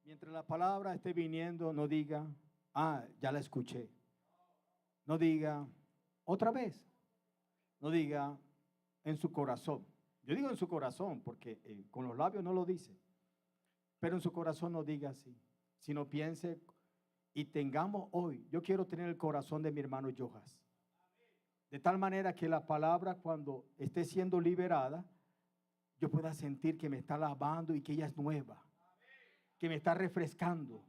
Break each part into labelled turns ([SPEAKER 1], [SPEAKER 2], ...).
[SPEAKER 1] Mientras la palabra esté viniendo, no diga, ya la escuché. No diga, otra vez. No diga, en su corazón. Yo digo en su corazón porque con los labios no lo dice. Pero en su corazón no diga así. Sino piense y tengamos hoy. Yo quiero tener el corazón de mi hermano Jojas. De tal manera que la palabra cuando esté siendo liberada, yo pueda sentir que me está lavando y que ella es nueva. Que me está refrescando.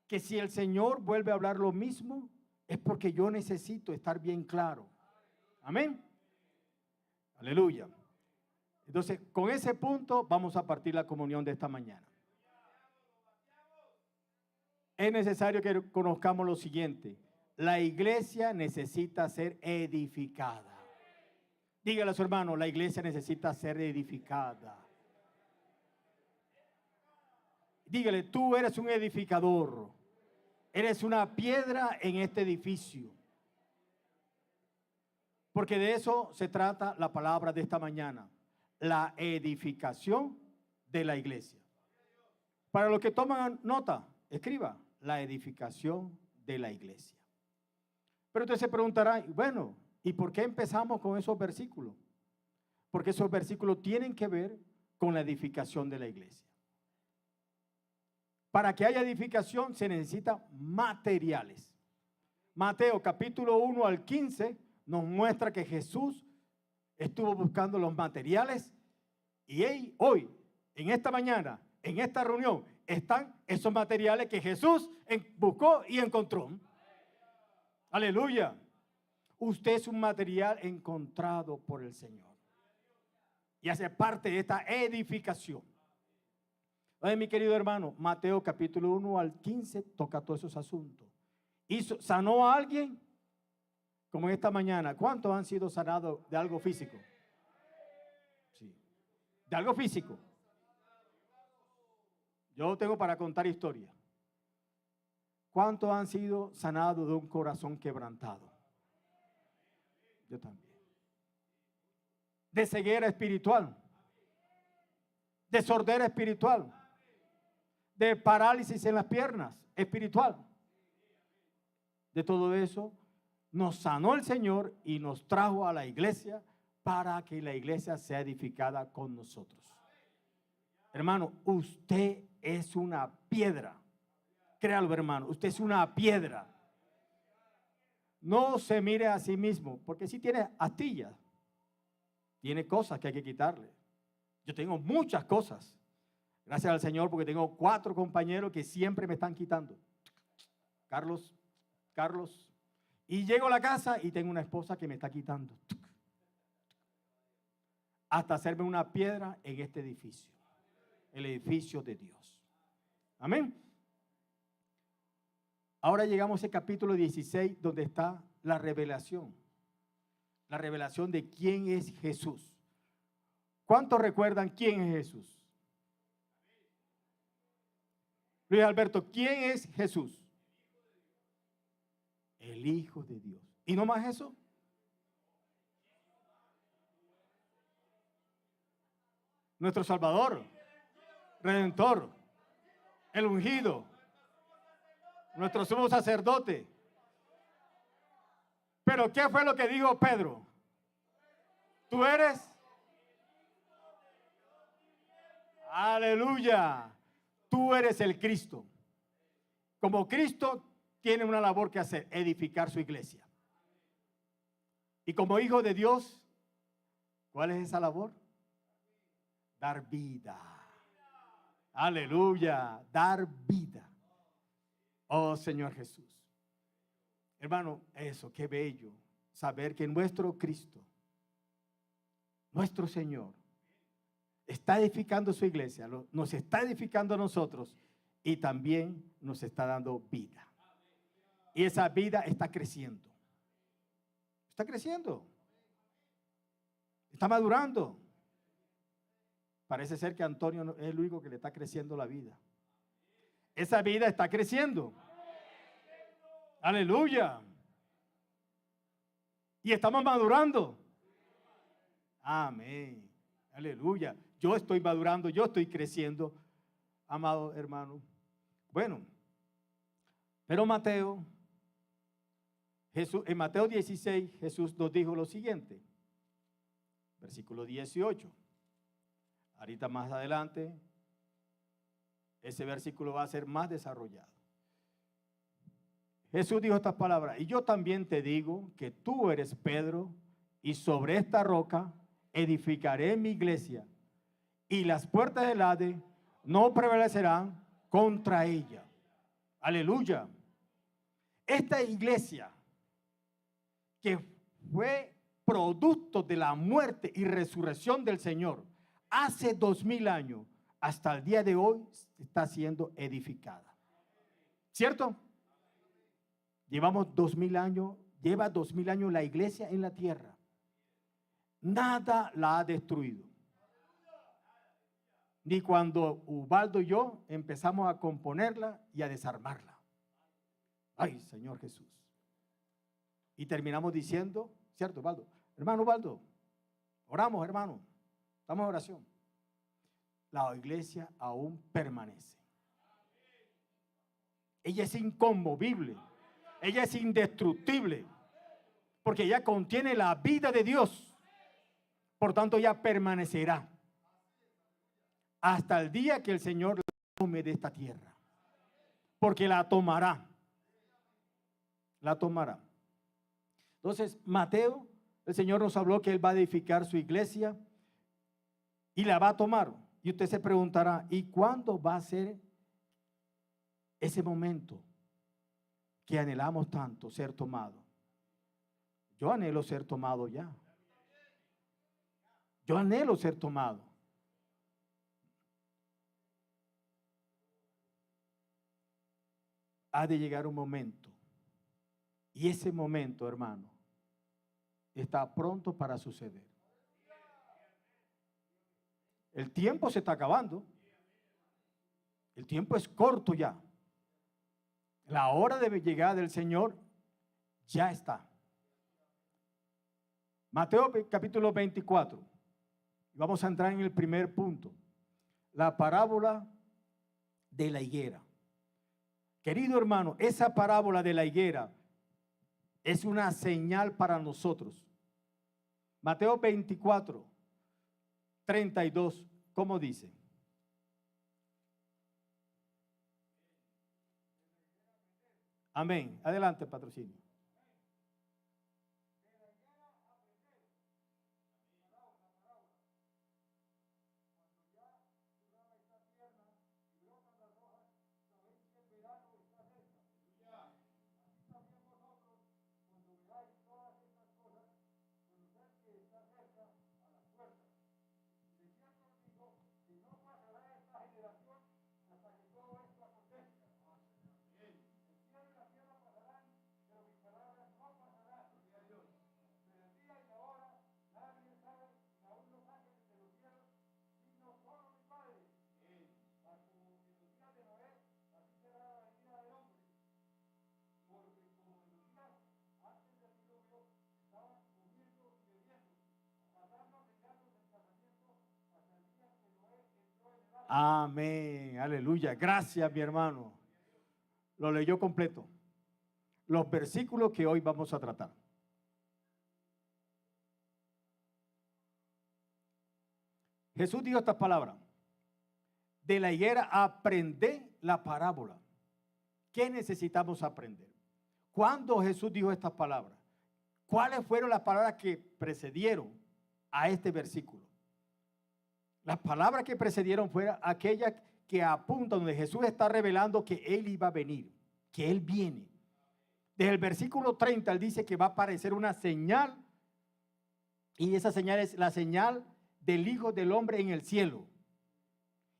[SPEAKER 1] Que si el Señor vuelve a hablar lo mismo, es porque yo necesito estar bien claro. Amén. Aleluya. Entonces, con ese punto vamos a partir la comunión de esta mañana. Es necesario que conozcamos lo siguiente. La iglesia necesita ser edificada. Dígale a su hermano, la iglesia necesita ser edificada. Dígale, tú eres un edificador. Eres una piedra en este edificio. Porque de eso se trata la palabra de esta mañana. La edificación de la iglesia. Para los que toman nota, escriba, la edificación de la iglesia. Pero usted se preguntará, bueno, ¿y por qué empezamos con esos versículos? Porque esos versículos tienen que ver con la edificación de la iglesia. Para que haya edificación se necesitan materiales. Mateo capítulo 1 al 15 nos muestra que Jesús estuvo buscando los materiales y hoy, en esta mañana, en esta reunión, están esos materiales que Jesús buscó y encontró. Aleluya. Usted es un material encontrado por el Señor y hace parte de esta edificación. Oye, mi querido hermano, Mateo capítulo 1 al 15 toca todos esos asuntos. ¿Sanó a alguien? Como esta mañana. ¿Cuántos han sido sanados de algo físico? Sí. De algo físico. Yo tengo para contar historia. ¿Cuántos han sido sanados de un corazón quebrantado? Yo también. De ceguera espiritual. De sordera espiritual. De parálisis en las piernas espiritual. De todo eso nos sanó el Señor y nos trajo a la iglesia para que la iglesia sea edificada con nosotros. Hermano, usted es una piedra. Créalo, hermano, usted es una piedra. No se mire a sí mismo, porque si tiene astillas, tiene cosas que hay que quitarle. Yo tengo muchas cosas. Gracias al Señor porque tengo 4 compañeros que siempre me están quitando. Carlos. Y llego a la casa y tengo una esposa que me está quitando. Hasta hacerme una piedra en este edificio. El edificio de Dios. Amén. Ahora llegamos al capítulo 16 donde está la revelación. La revelación de quién es Jesús. ¿Cuántos recuerdan quién es Jesús? Luis Alberto, ¿quién es Jesús? El Hijo de Dios. ¿Y no más eso? Nuestro Salvador, Redentor, el ungido, nuestro sumo sacerdote. Pero ¿qué fue lo que dijo Pedro? Tú eres. Aleluya. Tú eres el Cristo. Como Cristo tiene una labor que hacer, edificar su iglesia. Y como hijo de Dios, ¿cuál es esa labor? Dar vida. Aleluya. Dar vida. Oh Señor Jesús. Hermano, eso, qué bello. Saber que nuestro Cristo, nuestro Señor, está edificando su iglesia, nos está edificando a nosotros y también nos está dando vida. Y esa vida está creciendo. Está creciendo. Está madurando. Parece ser que Antonio es el único que le está creciendo la vida. Esa vida está creciendo. Aleluya. Y estamos madurando. Amén. Aleluya. Yo estoy madurando, yo estoy creciendo. amado hermano. Bueno, pero Mateo, Jesús, en Mateo 16, Jesús nos dijo lo siguiente, versículo 18. Ahorita más adelante, ese versículo va a ser más desarrollado. Jesús dijo estas palabras: y yo también te digo que tú eres Pedro, y sobre esta roca edificaré mi iglesia, y las puertas del Hades no prevalecerán contra ella. Aleluya. Esta iglesia que fue producto de la muerte y resurrección del Señor hace 2000 años, hasta el día de hoy está siendo edificada. ¿Cierto? Llevamos 2000 años, lleva 2000 años la iglesia en la tierra. Nada la ha destruido. Ni cuando Ubaldo y yo empezamos a componerla y a desarmarla. Ay, Señor Jesús. Y terminamos diciendo, ¿cierto, Ubaldo? Hermano Ubaldo, oramos, hermano. Estamos en oración. La iglesia aún permanece. Ella es inconmovible. Ella es indestructible. Porque ella contiene la vida de Dios. Por tanto, ella permanecerá hasta el día que el Señor la tome de esta tierra. Porque la tomará. La tomará. Entonces, Mateo, el Señor nos habló que Él va a edificar su iglesia y la va a tomar. Y usted se preguntará, ¿y cuándo va a ser ese momento que anhelamos tanto ser tomado? Yo anhelo ser tomado ya. Yo anhelo ser tomado. Ha de llegar un momento. Y ese momento, hermano, está pronto para suceder. El tiempo se está acabando. El tiempo es corto ya. La hora de llegada del Señor ya está. Mateo capítulo 24. Vamos a entrar en el primer punto. La parábola de la higuera. Querido hermano, esa parábola de la higuera es una señal para nosotros. Mateo 24, 32, ¿cómo dice? Amén. Adelante, patrocinio. Amén, aleluya. Gracias, mi hermano. Lo leyó completo. Los versículos que hoy vamos a tratar. Jesús dijo estas palabras: de la higuera aprendé la parábola. ¿Qué necesitamos aprender? ¿Cuándo Jesús dijo estas palabras? ¿Cuáles fueron las palabras que precedieron a este versículo? Las palabras que precedieron fueron aquellas que apuntan, donde Jesús está revelando que Él iba a venir, que Él viene. Desde el versículo 30, Él dice que va a aparecer una señal, y esa señal es la señal del Hijo del Hombre en el cielo.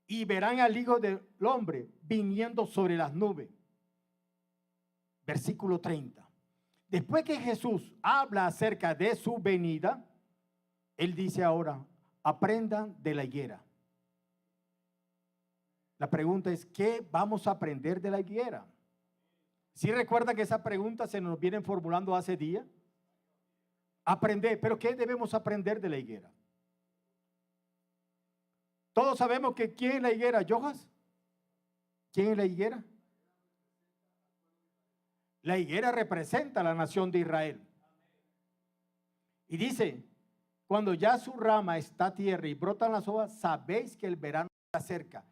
[SPEAKER 1] Y verán al Hijo del Hombre viniendo sobre las nubes. Versículo 30. Después que Jesús habla acerca de su venida, Él dice ahora: aprendan de la higuera. La pregunta es, ¿qué vamos a aprender de la higuera? ¿Sí recuerda que esa pregunta se nos viene formulando hace días? Aprender, pero ¿qué debemos aprender de la higuera? Todos sabemos que ¿quién es la higuera? ¿Jojas? ¿Quién es la higuera? La higuera representa a la nación de Israel. Y dice, cuando ya su rama está tierra y brotan las hojas, sabéis que el verano está cerca.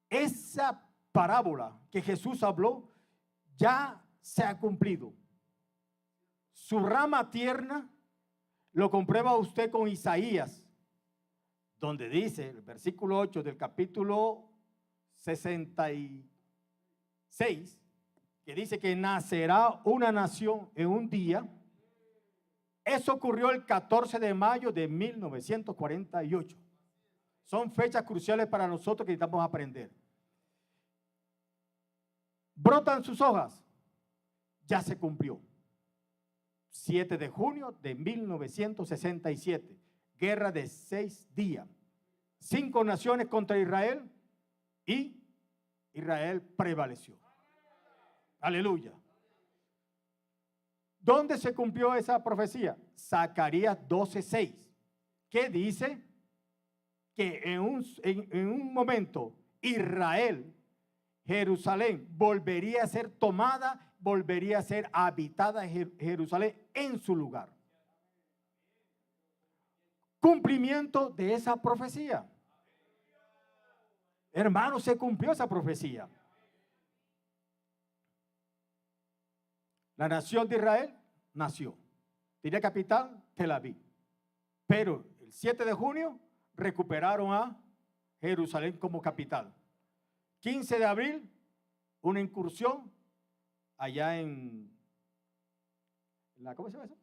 [SPEAKER 1] Esa parábola que Jesús habló ya se ha cumplido. Su rama tierna lo comprueba usted con Isaías, donde dice, el versículo 8 del capítulo 66, que dice que nacerá una nación en un día. Eso ocurrió el 14 de mayo de 1948. Son fechas cruciales para nosotros que necesitamos aprender. Brotan sus hojas. Ya se cumplió. 7 de junio de 1967. Guerra de 6 días. 5 naciones contra Israel y Israel prevaleció. Aleluya. ¿Dónde se cumplió esa profecía? Zacarías 12:6. ¿Qué dice? Que en un momento Israel, Jerusalén, volvería a ser tomada, volvería a ser habitada Jerusalén en su lugar. Cumplimiento de esa profecía. Hermano, se cumplió esa profecía. La nación de Israel nació. Tenía capital Tel Aviv. Pero el 7 de junio recuperaron a Jerusalén como capital. 15 de abril, una incursión allá en la, ¿cómo se llama eso?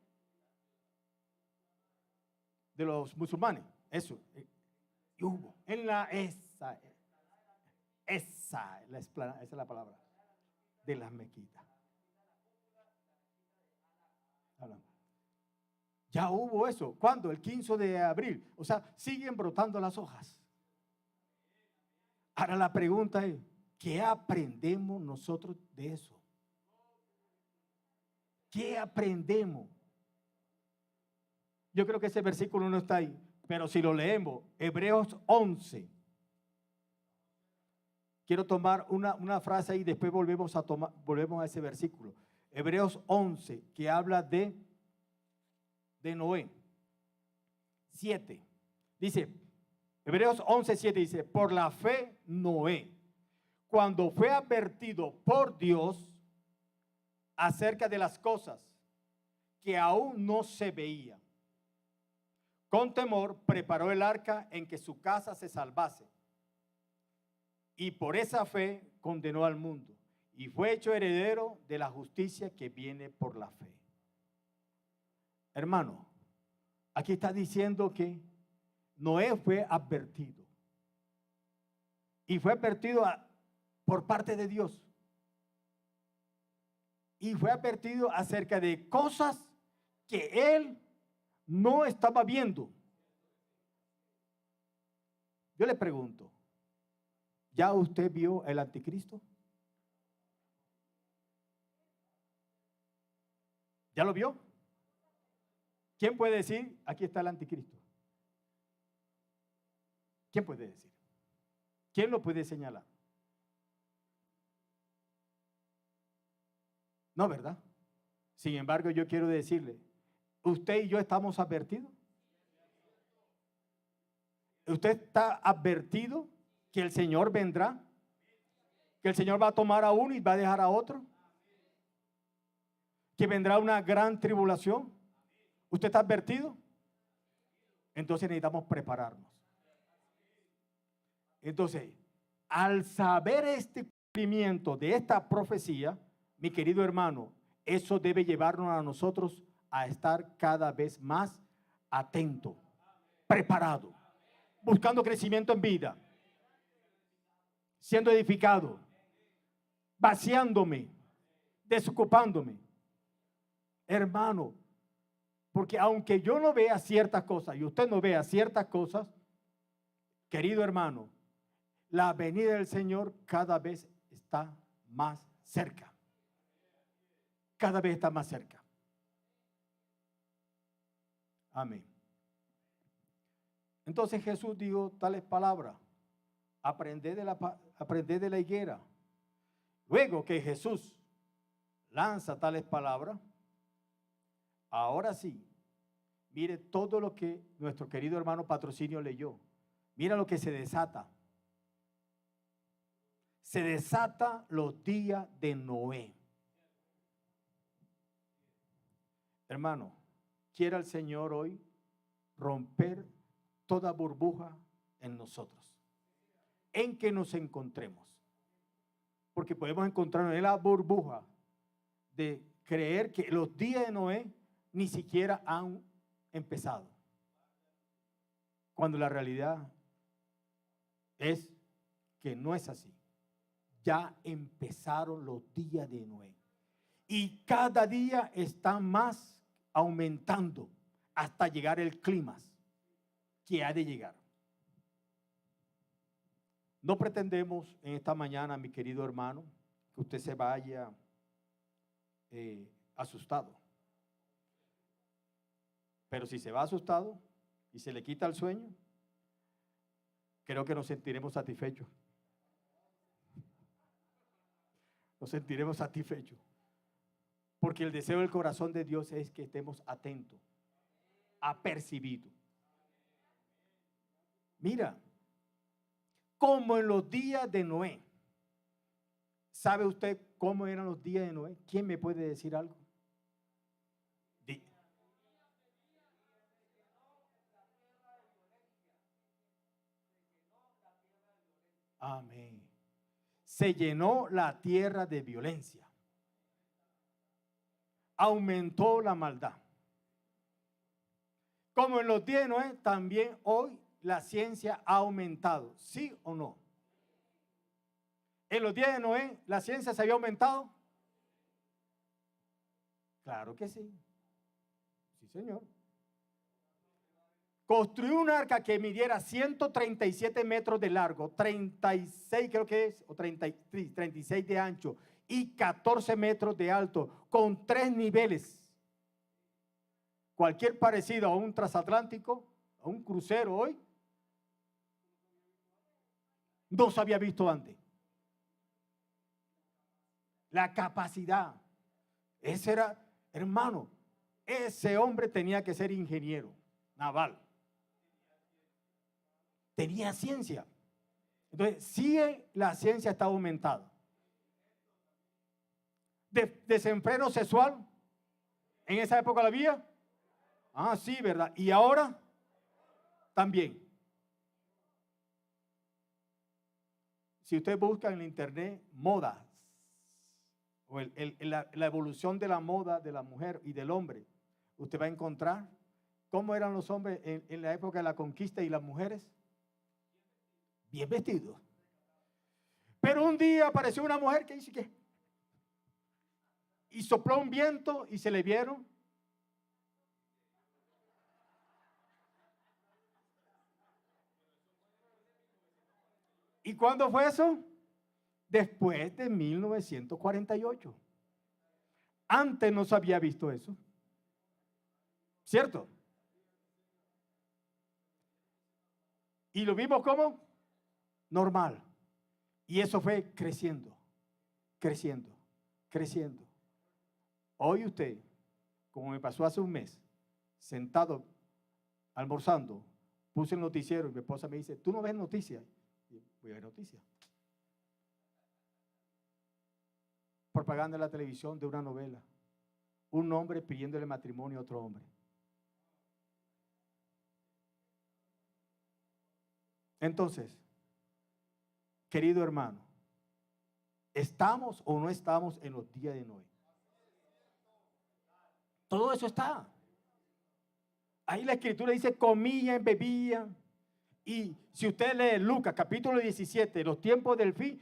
[SPEAKER 1] De los musulmanes. Eso. Y hubo en la esa es la palabra de las mezquitas. Ya hubo eso. ¿Cuándo? El 15 de abril. O sea, siguen brotando las hojas. Ahora la pregunta es, ¿qué aprendemos nosotros de eso? ¿Qué aprendemos? Yo creo que ese versículo no está ahí, pero si lo leemos, Hebreos 11. Quiero tomar una frase ahí, después volvemos a ese versículo. Hebreos 11, que habla de Noé. 7. Dice, Hebreos 11:7 dice, por la fe Noé, cuando fue advertido por Dios acerca de las cosas que aún no se veían, con temor preparó el arca en que su casa se salvase. Y por esa fe condenó al mundo y fue hecho heredero de la justicia que viene por la fe. Hermano, aquí está diciendo que Noé fue advertido. Y fue advertido por parte de Dios. Y fue advertido acerca de cosas que él no estaba viendo. Yo le pregunto, ¿ya usted vio el anticristo? ¿Ya lo vio? ¿Quién puede decir, aquí está el anticristo? ¿Quién puede decir? ¿Quién lo puede señalar? No, ¿verdad? Sin embargo, yo quiero decirle, ¿usted y yo estamos advertidos? ¿Usted está advertido que el Señor vendrá? ¿Que el Señor va a tomar a uno y va a dejar a otro? ¿Que vendrá una gran tribulación? ¿Usted está advertido? Entonces necesitamos prepararnos. Entonces, al saber este cumplimiento de esta profecía, mi querido hermano, eso debe llevarnos a nosotros a estar cada vez más atento, preparado, buscando crecimiento en vida, siendo edificado, vaciándome, desocupándome. Hermano, porque aunque yo no vea ciertas cosas y usted no vea ciertas cosas, querido hermano, la venida del Señor cada vez está más cerca. Cada vez está más cerca. Amén. Entonces Jesús dijo tales palabras. aprended de la higuera. Luego que Jesús lanza tales palabras, ahora sí, mire todo lo que nuestro querido hermano Patrocinio leyó. Mira lo que se desata. Se desata los días de Noé. Hermano, quiera el Señor hoy romper toda burbuja en nosotros, en que nos encontremos. Porque podemos encontrarnos en la burbuja de creer que los días de Noé ni siquiera han empezado, cuando la realidad es que no es así. Ya empezaron los días de Noé y cada día están más aumentando hasta llegar el clímax que ha de llegar. No pretendemos en esta mañana, mi querido hermano, que usted se vaya asustado. Pero si se va asustado y se le quita el sueño, creo que nos sentiremos satisfechos. Nos sentiremos satisfechos. Porque el deseo del corazón de Dios es que estemos atentos, apercibidos. Mira, como en los días de Noé. ¿Sabe usted cómo eran los días de Noé? ¿Quién me puede decir algo? Amén. Se llenó la tierra de violencia. Aumentó la maldad. Como en los días de Noé, también hoy la ciencia ha aumentado. ¿Sí o no? En los días de Noé, ¿la ciencia se había aumentado? Claro que sí. Sí, señor. Construyó un arca que midiera 137 metros de largo, 36 creo que es, o 36 de ancho y 14 metros de alto, con 3 niveles. Cualquier parecido a un transatlántico, a un crucero hoy, no se había visto antes. La capacidad. Ese era, hermano, ese hombre tenía que ser ingeniero naval. Tenía ciencia. Entonces, sí, la ciencia está aumentada. Desenfreno sexual, en esa época la había. Ah, sí, ¿verdad? Y ahora también. Si usted busca en internet modas, o la evolución de la moda de la mujer y del hombre, usted va a encontrar cómo eran los hombres en la época de la conquista y las mujeres. Bien vestidos. Pero un día apareció una mujer que dice que y sopló un viento y se le vieron ¿y cuándo fue eso? Después de 1948. Antes no se había visto eso. ¿Cierto? Y lo vimos como normal. Y eso fue creciendo, creciendo, creciendo. Hoy usted, como me pasó hace un mes, sentado, almorzando, puse el noticiero y mi esposa me dice, ¿tú no ves noticias? Y voy a ver noticias. Propaganda en la televisión de una novela. Un hombre pidiéndole matrimonio a otro hombre. Entonces, querido hermano, ¿estamos o no estamos en los días de Noé? Todo eso está. Ahí la escritura dice comían, bebían. Y si usted lee Lucas capítulo 17, los tiempos del fin,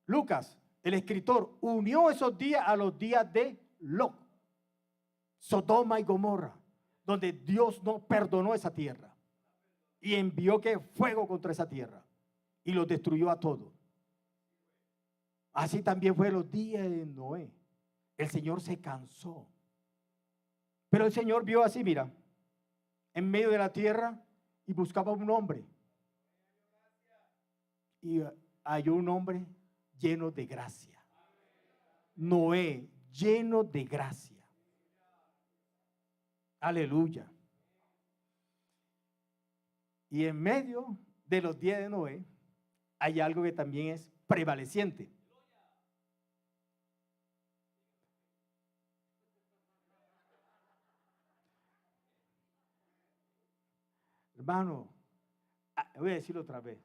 [SPEAKER 1] Lucas, el escritor, unió esos días a los días de Lot, Sodoma y Gomorra, donde Dios no perdonó esa tierra y envió que fuego contra esa tierra y los destruyó a todos. Así también fue los días de Noé. El Señor se cansó. Pero el Señor vio así, mira, en medio de la tierra y buscaba un hombre. Y hay un hombre lleno de gracia. Noé, lleno de gracia. Aleluya. Y en medio de los días de Noé hay algo que también es prevaleciente. Hermano, voy a decirlo otra vez.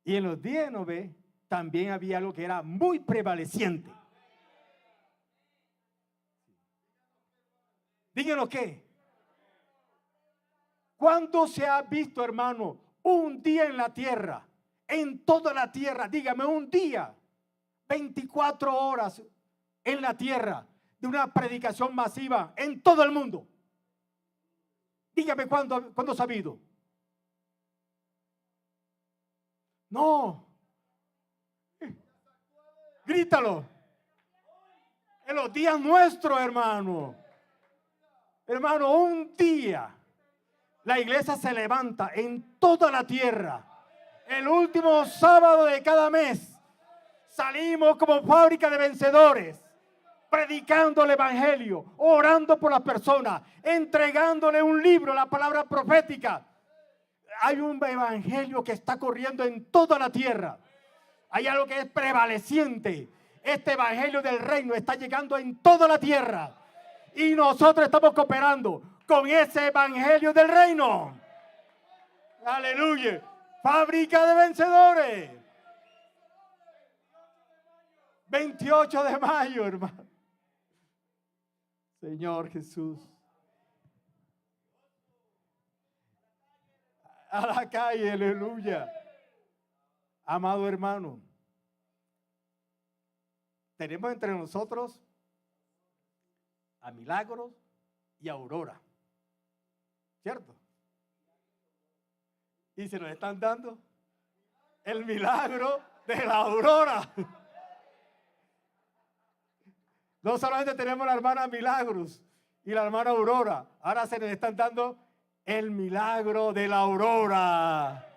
[SPEAKER 1] Y en los días de Noé también había algo que era muy prevaleciente. Díganos qué. ¿Cuándo se ha visto, hermano, un día en la tierra, en toda la tierra? Dígame, un día, 24 horas en la tierra de una predicación masiva en todo el mundo. Dígame cuándo se ha habido. No. Grítalo. En los días nuestros, hermano. Hermano, un día la iglesia se levanta en toda la tierra. El último sábado de cada mes salimos como fábrica de vencedores, predicando el evangelio, orando por las personas, entregándole un libro, la palabra profética. Hay un evangelio que está corriendo en toda la tierra. Hay algo que es prevaleciente. Este evangelio del reino está llegando en toda la tierra. Y nosotros estamos cooperando con ese evangelio del reino. Aleluya. Fábrica de vencedores. 28 de mayo, hermano. Señor Jesús. A la calle, aleluya. Amado hermano, tenemos entre nosotros a Milagros y a Aurora, ¿cierto? Y se nos están dando el milagro de la Aurora. No solamente tenemos la hermana Milagros y la hermana Aurora, ahora se nos están dando el milagro de la Aurora.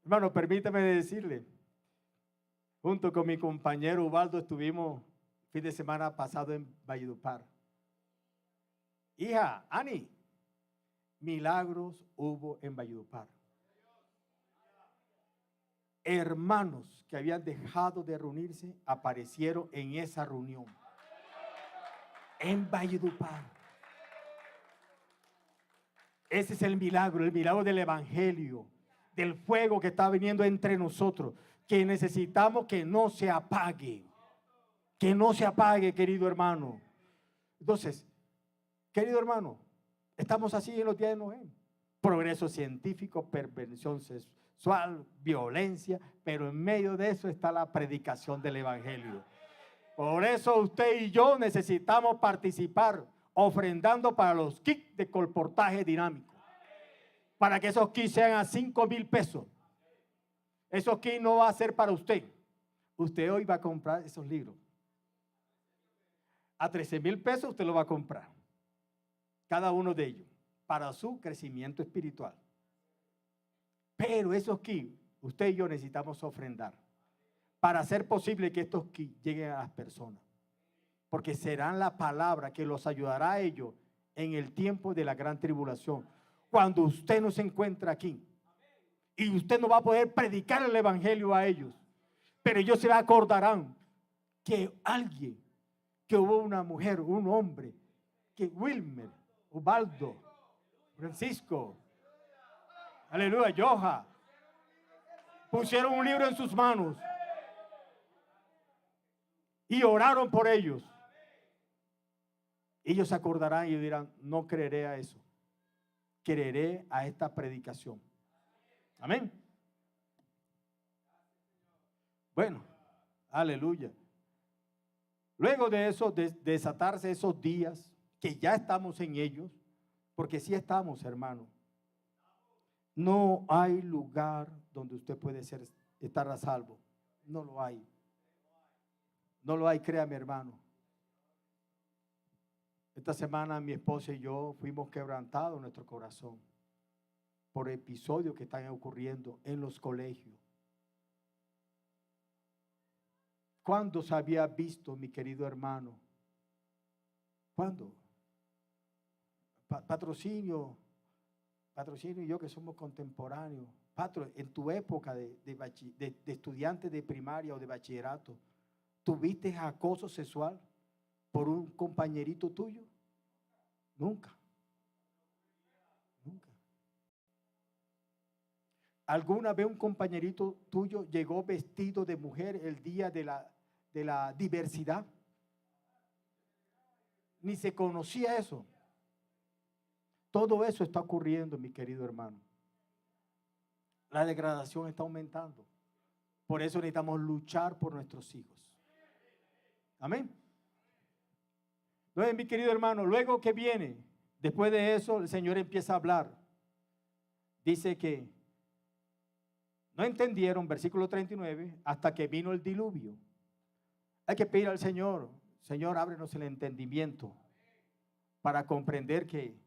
[SPEAKER 1] Hermano, permítame decirle, junto con mi compañero Ubaldo estuvimos fin de semana pasado en Valledupar. Hija, Ani, milagros hubo en Valledupar. Hermanos que habían dejado de reunirse aparecieron en esa reunión. En Valledupar. Ese es el milagro del evangelio, del fuego que está viniendo entre nosotros, que necesitamos que no se apague. Que no se apague, querido hermano. Entonces, querido hermano, estamos así en los días de Noé. Progreso científico, perversión sexual, violencia, pero en medio de eso está la predicación del evangelio. Por eso usted y yo necesitamos participar ofrendando para los kits de colportaje dinámico. Para que esos kits sean a 5,000 pesos. Esos kits no va a ser para usted. Usted hoy va a comprar esos libros. A 13,000 pesos usted lo va a comprar. Cada uno de ellos. Para su crecimiento espiritual. Pero esos kits, usted y yo necesitamos ofrendar. Para hacer posible que estos kits lleguen a las personas. Porque serán la palabra que los ayudará a ellos en el tiempo de la gran tribulación. Cuando usted no se encuentra aquí. Y usted no va a poder predicar el evangelio a ellos. Pero ellos se acordarán que alguien, que hubo una mujer, un hombre, que Wilmer, Ubaldo, Francisco, aleluya, Joja, pusieron un libro en sus manos y oraron por ellos. Ellos se acordarán y dirán, no creeré a eso, creeré a esta predicación. Amén. Bueno, aleluya. Luego de eso, de desatarse esos días, que ya estamos en ellos, porque sí estamos, hermano. No hay lugar donde usted puede estar a salvo. No lo hay. No lo hay, créame, hermano. Esta semana mi esposa y yo fuimos quebrantados en nuestro corazón. por episodios que están ocurriendo en los colegios. ¿Cuándo se había visto, mi querido hermano? ¿Cuándo? Patrocinio y yo que somos contemporáneos. Patro, en tu época de estudiante de primaria o de bachillerato, ¿tuviste acoso sexual por un compañerito tuyo? Nunca. Nunca. ¿Alguna vez un compañerito tuyo llegó vestido de mujer el día de la diversidad? Ni se conocía eso. Todo eso está ocurriendo, mi querido hermano. La degradación está aumentando. Por eso necesitamos luchar por nuestros hijos. Amén. Entonces, mi querido hermano, luego que viene, después de eso, el Señor empieza a hablar. Dice que no entendieron, versículo 39, hasta que vino el diluvio. Hay que pedir al Señor, Señor, ábrenos el entendimiento para comprender que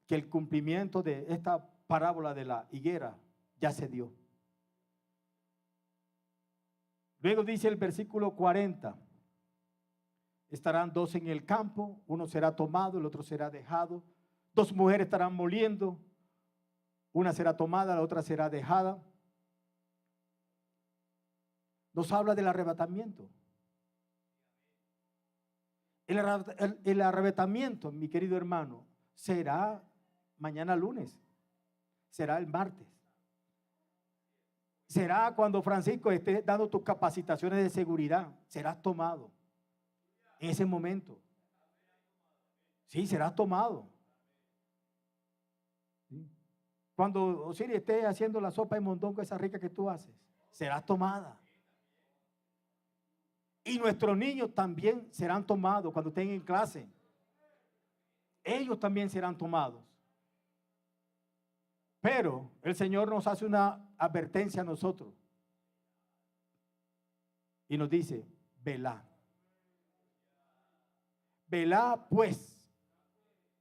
[SPEAKER 1] el cumplimiento de esta parábola de la higuera ya se dio. Luego dice el versículo 40, estarán dos en el campo, uno será tomado, el otro será dejado. Dos mujeres estarán moliendo, una será tomada, la otra será dejada. Nos habla del arrebatamiento. El arrebatamiento, mi querido hermano, será mañana lunes, será el martes. Será cuando Francisco esté dando tus capacitaciones de seguridad, serás tomado en ese momento. Sí, serás tomado. ¿Sí? Cuando Osiris esté haciendo la sopa de mondongo esa rica que tú haces, serás tomada. Y nuestros niños también serán tomados cuando estén en clase. Ellos también serán tomados. Pero el Señor nos hace una advertencia a nosotros. Y nos dice, velad. Velad pues,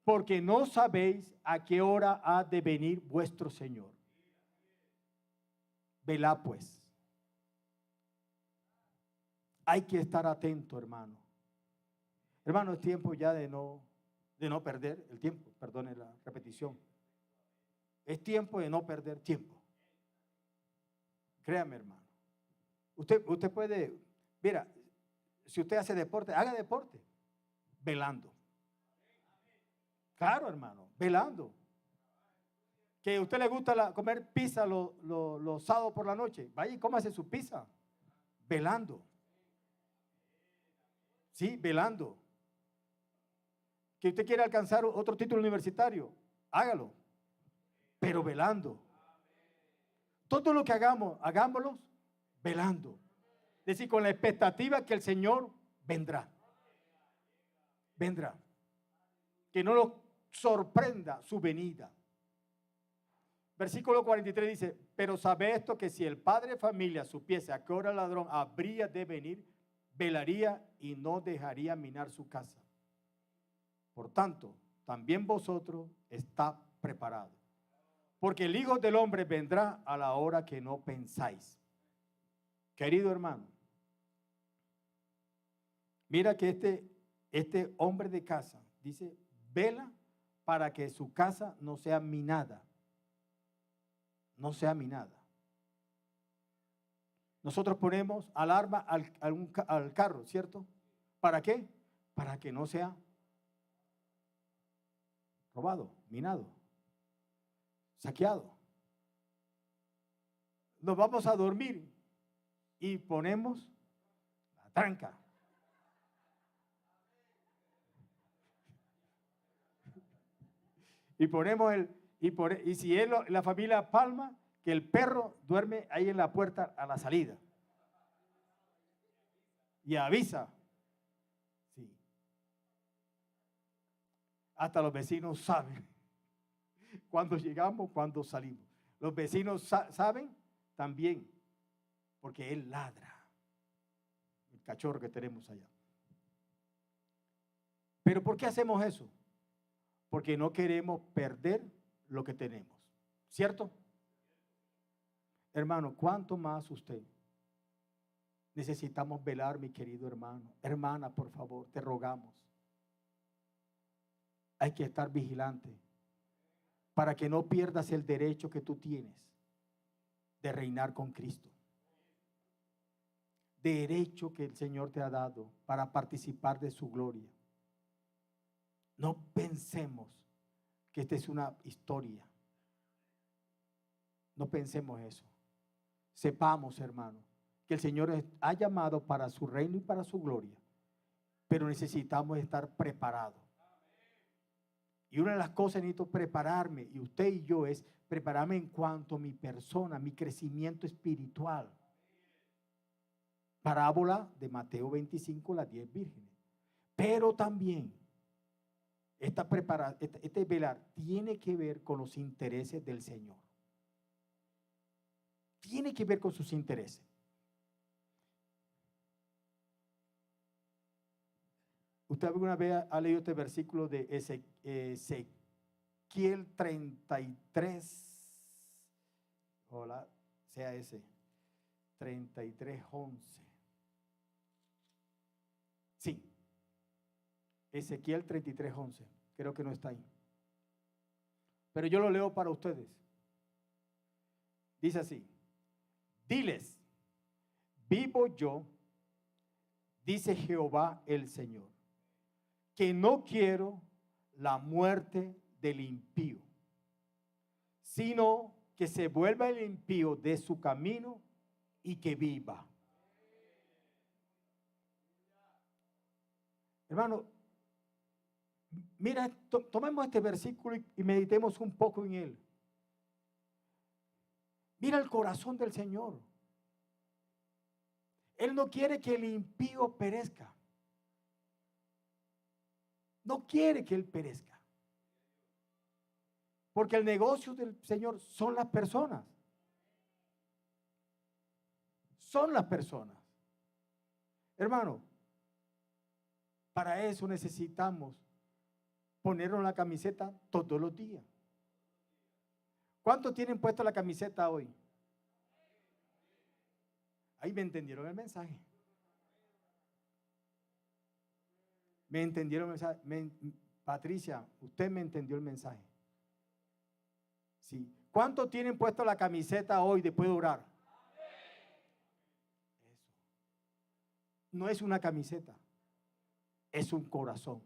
[SPEAKER 1] porque no sabéis a qué hora ha de venir vuestro Señor. Velad pues. Hay que estar atento, hermano. Hermano, es tiempo ya de no perder el tiempo. Perdone la repetición. Es tiempo de no perder tiempo. Créame, hermano. Usted puede, mira, si usted hace deporte, haga deporte, velando. Claro, hermano, velando. Que a usted le gusta comer pizza los sábados por la noche, vaya y cómase su pizza, velando. Sí, velando. Que usted quiere alcanzar otro título universitario, hágalo, pero velando. Todo lo que hagamos, hagámoslo velando. Es decir, con la expectativa que el Señor vendrá. Vendrá. Que no lo sorprenda su venida. Versículo 43 dice, pero sabe esto, que si el padre de familia supiese a qué hora el ladrón habría de venir, velaría y no dejaría minar su casa. Por tanto, también vosotros está preparado, porque el Hijo del Hombre vendrá a la hora que no pensáis. Querido hermano, mira que este hombre de casa dice, vela para que su casa no sea minada. No sea minada. Nosotros ponemos alarma al carro, ¿cierto? ¿Para qué? Para que no sea robado, minado, saqueado. Nos vamos a dormir y ponemos la tranca. Y ponemos y si es la familia Palma, que el perro duerme ahí en la puerta a la salida. Y avisa. Sí. Hasta los vecinos saben cuando llegamos, cuando salimos. Los vecinos saben también, porque él ladra. El cachorro que tenemos allá. Pero ¿por qué hacemos eso? Porque no queremos perder lo que tenemos. ¿Cierto? Hermano, ¿cuánto más usted? Necesitamos velar, mi querido hermano. Hermana, por favor, te rogamos. Hay que estar vigilante para que no pierdas el derecho que tú tienes de reinar con Cristo. Derecho que el Señor te ha dado para participar de su gloria. No pensemos que esta es una historia. No pensemos eso. Sepamos, hermano, que el Señor ha llamado para su reino y para su gloria, pero necesitamos estar preparados. Y una de las cosas que necesito prepararme, y usted y yo, es prepararme en cuanto a mi persona, mi crecimiento espiritual. Parábola de Mateo 25, las 10 vírgenes. Pero también, este velar tiene que ver con los intereses del Señor. Tiene que ver con sus intereses. ¿Usted alguna vez ha leído este versículo de Ezequiel 33? Hola, sea ese. 33:11. Sí. Ezequiel 33:11. Creo que no está ahí. Pero yo lo leo para ustedes. Dice así. Diles, vivo yo, dice Jehová el Señor, que no quiero la muerte del impío, sino que se vuelva el impío de su camino y que viva. Hermano, mira, tomemos este versículo y meditemos un poco en él. Mira el corazón del Señor. Él no quiere que el impío perezca. No quiere que él perezca. Porque el negocio del Señor son las personas. Son las personas. Hermano, para eso necesitamos ponernos la camiseta todos los días. ¿Cuántos tienen puesta la camiseta hoy? Ahí me entendieron el mensaje. Me entendieron el mensaje. Patricia, usted me entendió el mensaje. Sí. ¿Cuántos tienen puesta la camiseta hoy después de orar? Eso. No es una camiseta, es un corazón.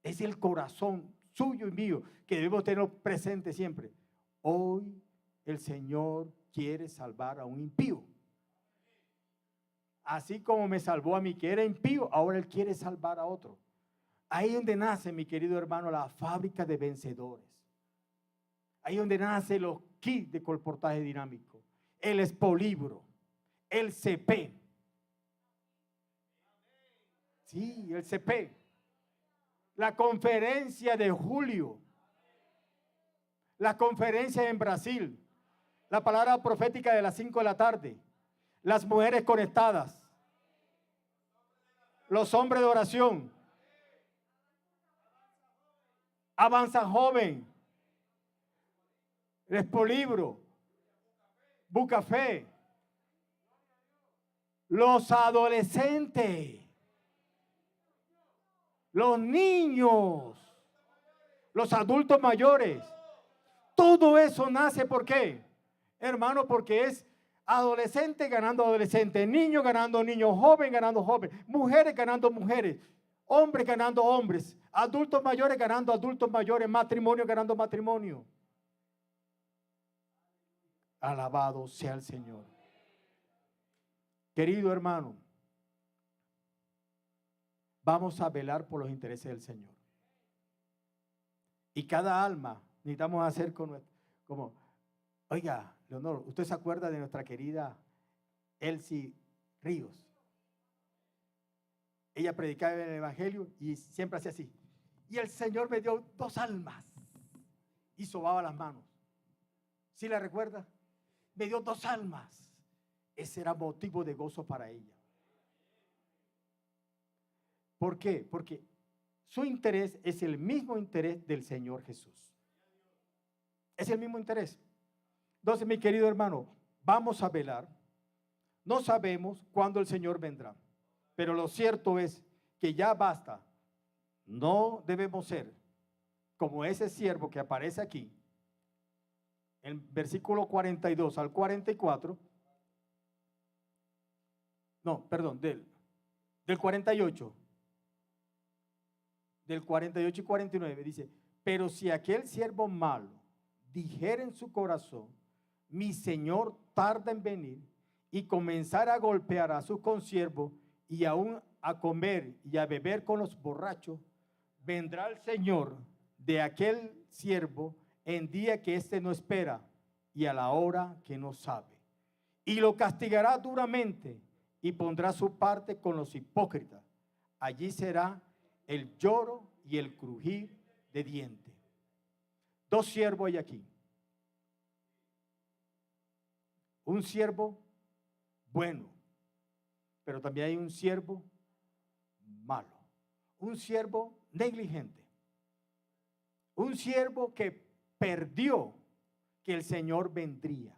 [SPEAKER 1] Es el corazón suyo y mío que debemos tener presente siempre. Hoy el Señor quiere salvar a un impío. Así como me salvó a mí que era impío, ahora Él quiere salvar a otro. Ahí es donde nace, mi querido hermano, la fábrica de vencedores. Ahí es donde nace los kits de colportaje dinámico, el expolibro, el CP. Sí, el CP. La conferencia de julio. La conferencia en Brasil. La palabra profética de las 5 de la tarde. Las mujeres conectadas. Los hombres de oración. Avanza joven. El expolibro. Bucafé. Los adolescentes. Los niños. Los adultos mayores. Todo eso nace, ¿por qué? Hermano, porque es adolescente ganando adolescente, niño ganando niño, joven ganando joven, mujeres ganando mujeres, hombres ganando hombres, adultos mayores ganando adultos mayores, matrimonio ganando matrimonio. Alabado sea el Señor. Querido hermano, vamos a velar por los intereses del Señor. Y cada alma necesitamos hacer como, oiga, Leonor, ¿usted se acuerda de nuestra querida Elsie Ríos? Ella predicaba el evangelio y siempre hacía así. Y el Señor me dio 2 almas. Y sobaba las manos. ¿Sí la recuerda? Me dio 2 almas. Ese era motivo de gozo para ella. ¿Por qué? Porque su interés es el mismo interés del Señor Jesús. Es el mismo interés. Entonces, mi querido hermano, vamos a velar. No sabemos cuándo el Señor vendrá, pero lo cierto es que ya basta. No debemos ser como ese siervo que aparece aquí, en versículo 42 al 44. No, perdón, del 48. Del 48 y 49 dice, pero si aquel siervo malo dijera en su corazón, mi Señor tarda en venir, y comenzar a golpear a sus consiervos y aún a comer y a beber con los borrachos, vendrá el Señor de aquel siervo en día que éste no espera y a la hora que no sabe. Y lo castigará duramente y pondrá su parte con los hipócritas. Allí será el lloro y el crujir de dientes. Dos siervos hay aquí. Un siervo bueno, pero también hay un siervo malo. Un siervo negligente. Un siervo que perdió que el Señor vendría.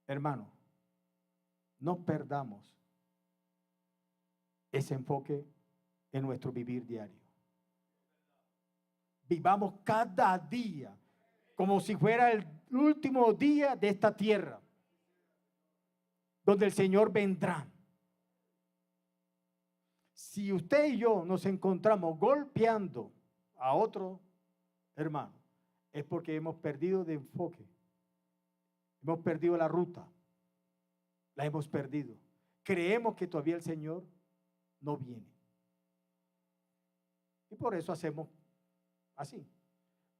[SPEAKER 1] Hermano, no perdamos ese enfoque en nuestro vivir diario. Vivamos cada día como si fuera el último día de esta tierra, donde el Señor vendrá. Si usted y yo nos encontramos golpeando a otro hermano, es porque hemos perdido de enfoque. Hemos perdido la ruta. La hemos perdido. Creemos que todavía el Señor no viene. Y por eso hacemos así.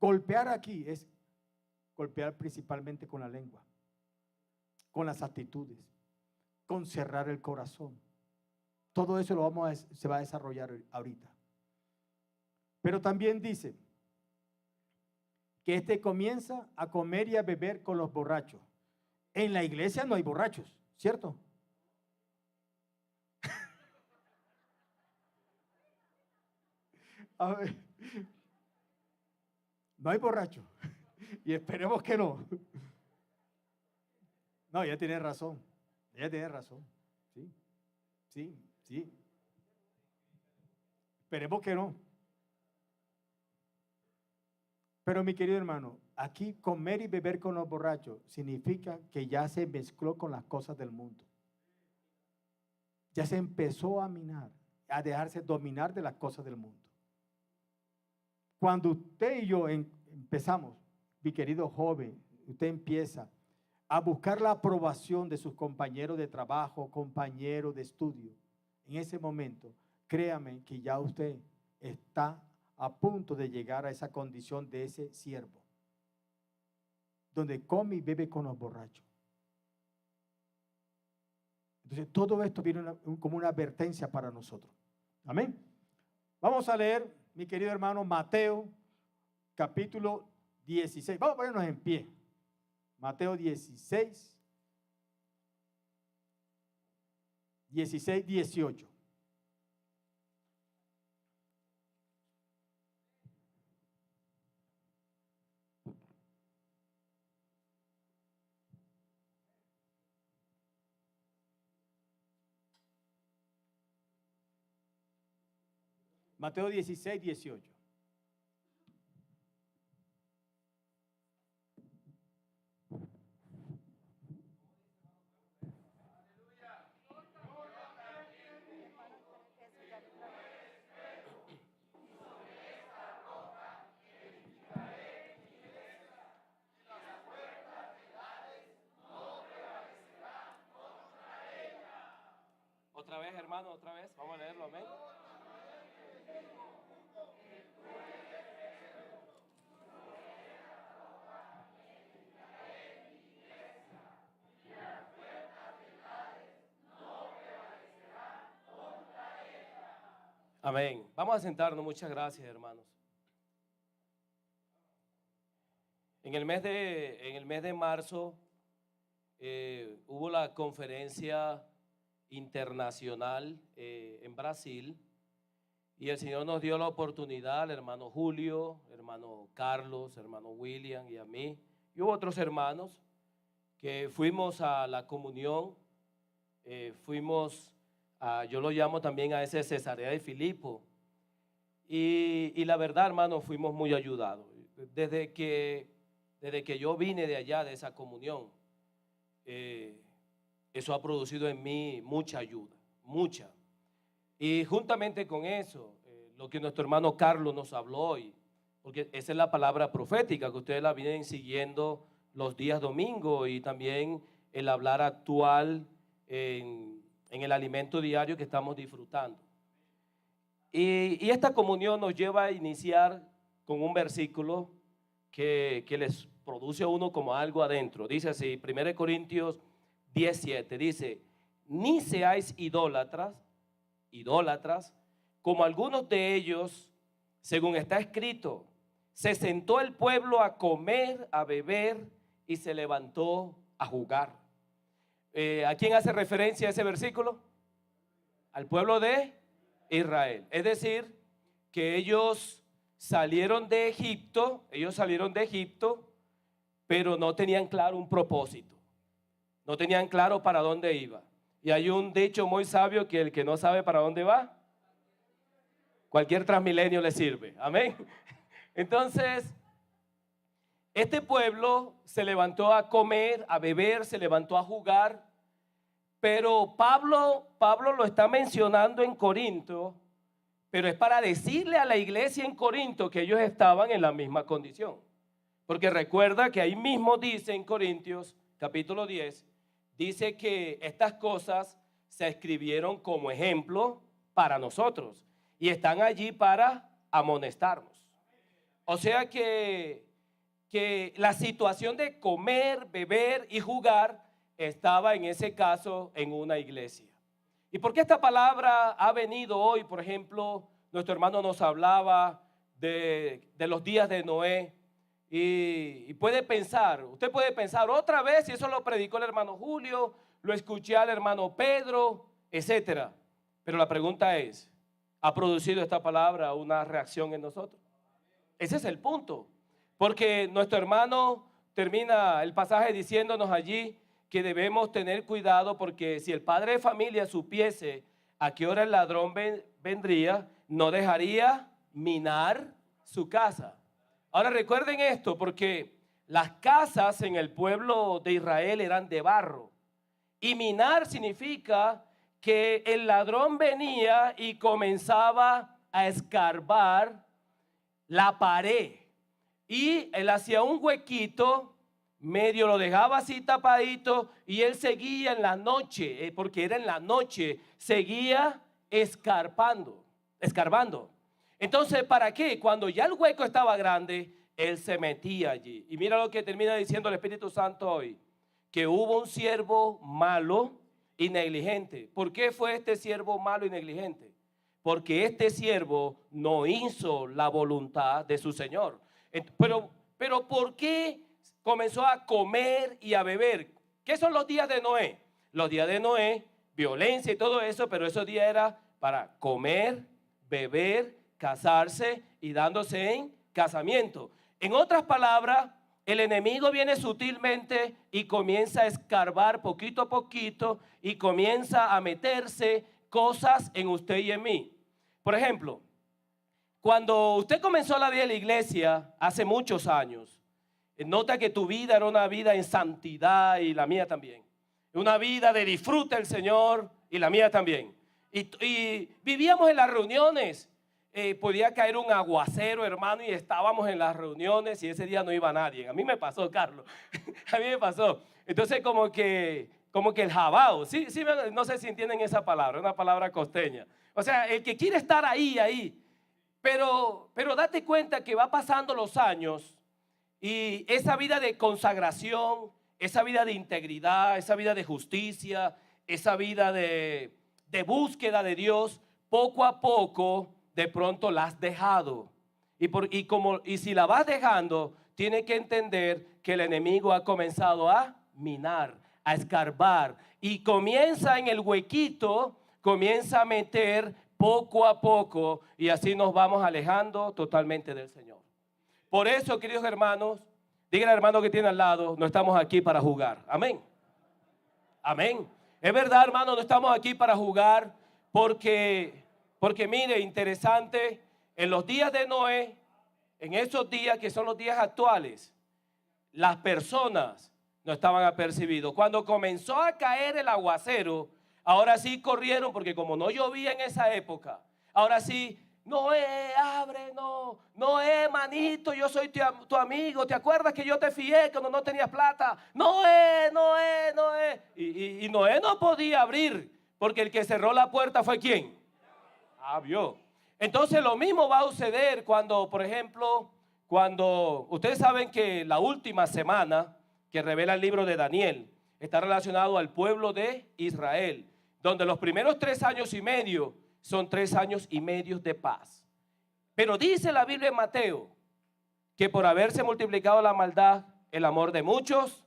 [SPEAKER 1] Golpear aquí es golpear principalmente con la lengua, con las actitudes, con cerrar el corazón. Todo eso se va a desarrollar ahorita. Pero también dice que este comienza a comer y a beber con los borrachos. En la iglesia no hay borrachos, ¿cierto? A ver, no hay borrachos. Y esperemos que no. No, ella tiene razón. Ella tiene razón. Sí, sí, sí. Esperemos que no. Pero mi querido hermano, aquí comer y beber con los borrachos significa que ya se mezcló con las cosas del mundo. Ya se empezó a minar, a dejarse dominar de las cosas del mundo. Cuando usted y yo empezamos, mi querido joven, usted empieza a buscar la aprobación de sus compañeros de trabajo, compañeros de estudio. En ese momento, créame que ya usted está a punto de llegar a esa condición de ese siervo, donde come y bebe con los borrachos. Entonces, todo esto viene como una advertencia para nosotros. Amén. Vamos a leer, mi querido hermano, Mateo, capítulo 16. Vamos a ponernos en pie. Mateo 16, 18. Mateo 16, 18.
[SPEAKER 2] Otra vez, hermano, otra vez. Vamos a leerlo, amén. Amén. Vamos a sentarnos. Muchas gracias, hermanos. En el mes de marzo hubo la conferencia internacional en Brasil, Y el Señor nos dio la oportunidad, al hermano Julio, hermano Carlos, hermano William y a mí, y hubo otros hermanos que fuimos a la comunión, yo lo llamo también a ese Cesarea de Filipo, y la verdad, hermano, fuimos muy ayudados. Desde que yo vine de allá, de esa comunión, eso ha producido en mí mucha ayuda, mucha. Y juntamente con eso, lo que nuestro hermano Carlos nos habló hoy, porque esa es la palabra profética que ustedes la vienen siguiendo los días domingos y también el hablar actual en el alimento diario que estamos disfrutando. Y esta comunión nos lleva a iniciar con un versículo que les produce a uno como algo adentro. Dice así, 1 Corintios 17, dice, ni seáis idólatras, como algunos de ellos, según está escrito, se sentó el pueblo a comer, a beber y se levantó a jugar. ¿A quién hace referencia ese versículo? Al pueblo de Israel. Es decir, que ellos salieron de Egipto, pero no tenían claro un propósito, no tenían claro para dónde iba. Y hay un dicho muy sabio que el que no sabe para dónde va, cualquier transmilenio le sirve. Amén. Entonces, este pueblo se levantó a comer, a beber, se levantó a jugar, pero Pablo lo está mencionando en Corinto, pero es para decirle a la iglesia en Corinto que ellos estaban en la misma condición. Porque recuerda que ahí mismo dice en Corintios capítulo 10, dice que estas cosas se escribieron como ejemplo para nosotros y están allí para amonestarnos. O sea que la situación de comer, beber y jugar estaba en ese caso en una iglesia. ¿Y por qué esta palabra ha venido hoy? Por ejemplo, nuestro hermano nos hablaba de los días de Noé. Y usted puede pensar otra vez, y eso lo predicó el hermano Julio, lo escuché al hermano Pedro, etcétera. Pero la pregunta es, ¿ha producido esta palabra una reacción en nosotros? Ese es el punto, porque nuestro hermano termina el pasaje diciéndonos allí que debemos tener cuidado, porque si el padre de familia supiese a qué hora el ladrón vendría, no dejaría minar su casa. Ahora recuerden esto, porque las casas en el pueblo de Israel eran de barro. Y minar significa que el ladrón venía y comenzaba a escarbar la pared. Y él hacía un huequito, medio lo dejaba así tapadito, y él seguía en la noche, porque era en la noche, seguía escarbando. Entonces, ¿para qué? Cuando ya el hueco estaba grande, él se metía allí. Y mira lo que termina diciendo el Espíritu Santo hoy, que hubo un siervo malo y negligente. ¿Por qué fue este siervo malo y negligente? Porque este siervo no hizo la voluntad de su Señor. Pero ¿por qué comenzó a comer y a beber? ¿Qué son los días de Noé? Los días de Noé, violencia y todo eso, pero esos días era para comer, beber, casarse y dándose en casamiento. En otras palabras, el enemigo viene sutilmente y comienza a escarbar poquito a poquito y comienza a meterse cosas en usted y en mí. Por ejemplo, cuando usted comenzó la vida de la iglesia hace muchos años, nota que tu vida era una vida en santidad y la mía también. Una vida de disfrute del Señor y la mía también. Y vivíamos en las reuniones. Podía caer un aguacero, hermano, y estábamos en las reuniones y ese día no iba nadie. A mí me pasó, Carlos. A mí me pasó. Entonces como que el jabao, sí, no sé si entienden esa palabra, una palabra costeña. O sea, el que quiere estar ahí. Pero date cuenta que va pasando los años y esa vida de consagración, esa vida de integridad, esa vida de justicia, esa vida de búsqueda de Dios, poco a poco de pronto la has dejado. Y si la vas dejando, tienes que entender que el enemigo ha comenzado a minar, a escarbar, y comienza en el huequito, comienza a meter poco a poco, y así nos vamos alejando totalmente del Señor. Por eso, queridos hermanos, digan al hermano que tiene al lado, no estamos aquí para jugar. Amén. Amén. Es verdad, hermano, no estamos aquí para jugar porque mire, interesante, en los días de Noé, en esos días que son los días actuales, las personas no estaban apercibidos. Cuando comenzó a caer el aguacero, ahora sí corrieron, porque como no llovía en esa época, ahora sí, Noé, abre, no, Noé, manito, yo soy tu amigo, ¿te acuerdas que yo te fié cuando no tenías plata? Noé, Noé, Noé. Y Noé no podía abrir, porque el que cerró la puerta fue ¿quién? Vio. Entonces lo mismo va a suceder cuando, por ejemplo, cuando ustedes saben que la última semana que revela el libro de Daniel está relacionado al pueblo de Israel, donde los primeros 3 años y medio son 3 años y medio de paz. Pero dice la Biblia en Mateo que por haberse multiplicado la maldad, el amor de muchos,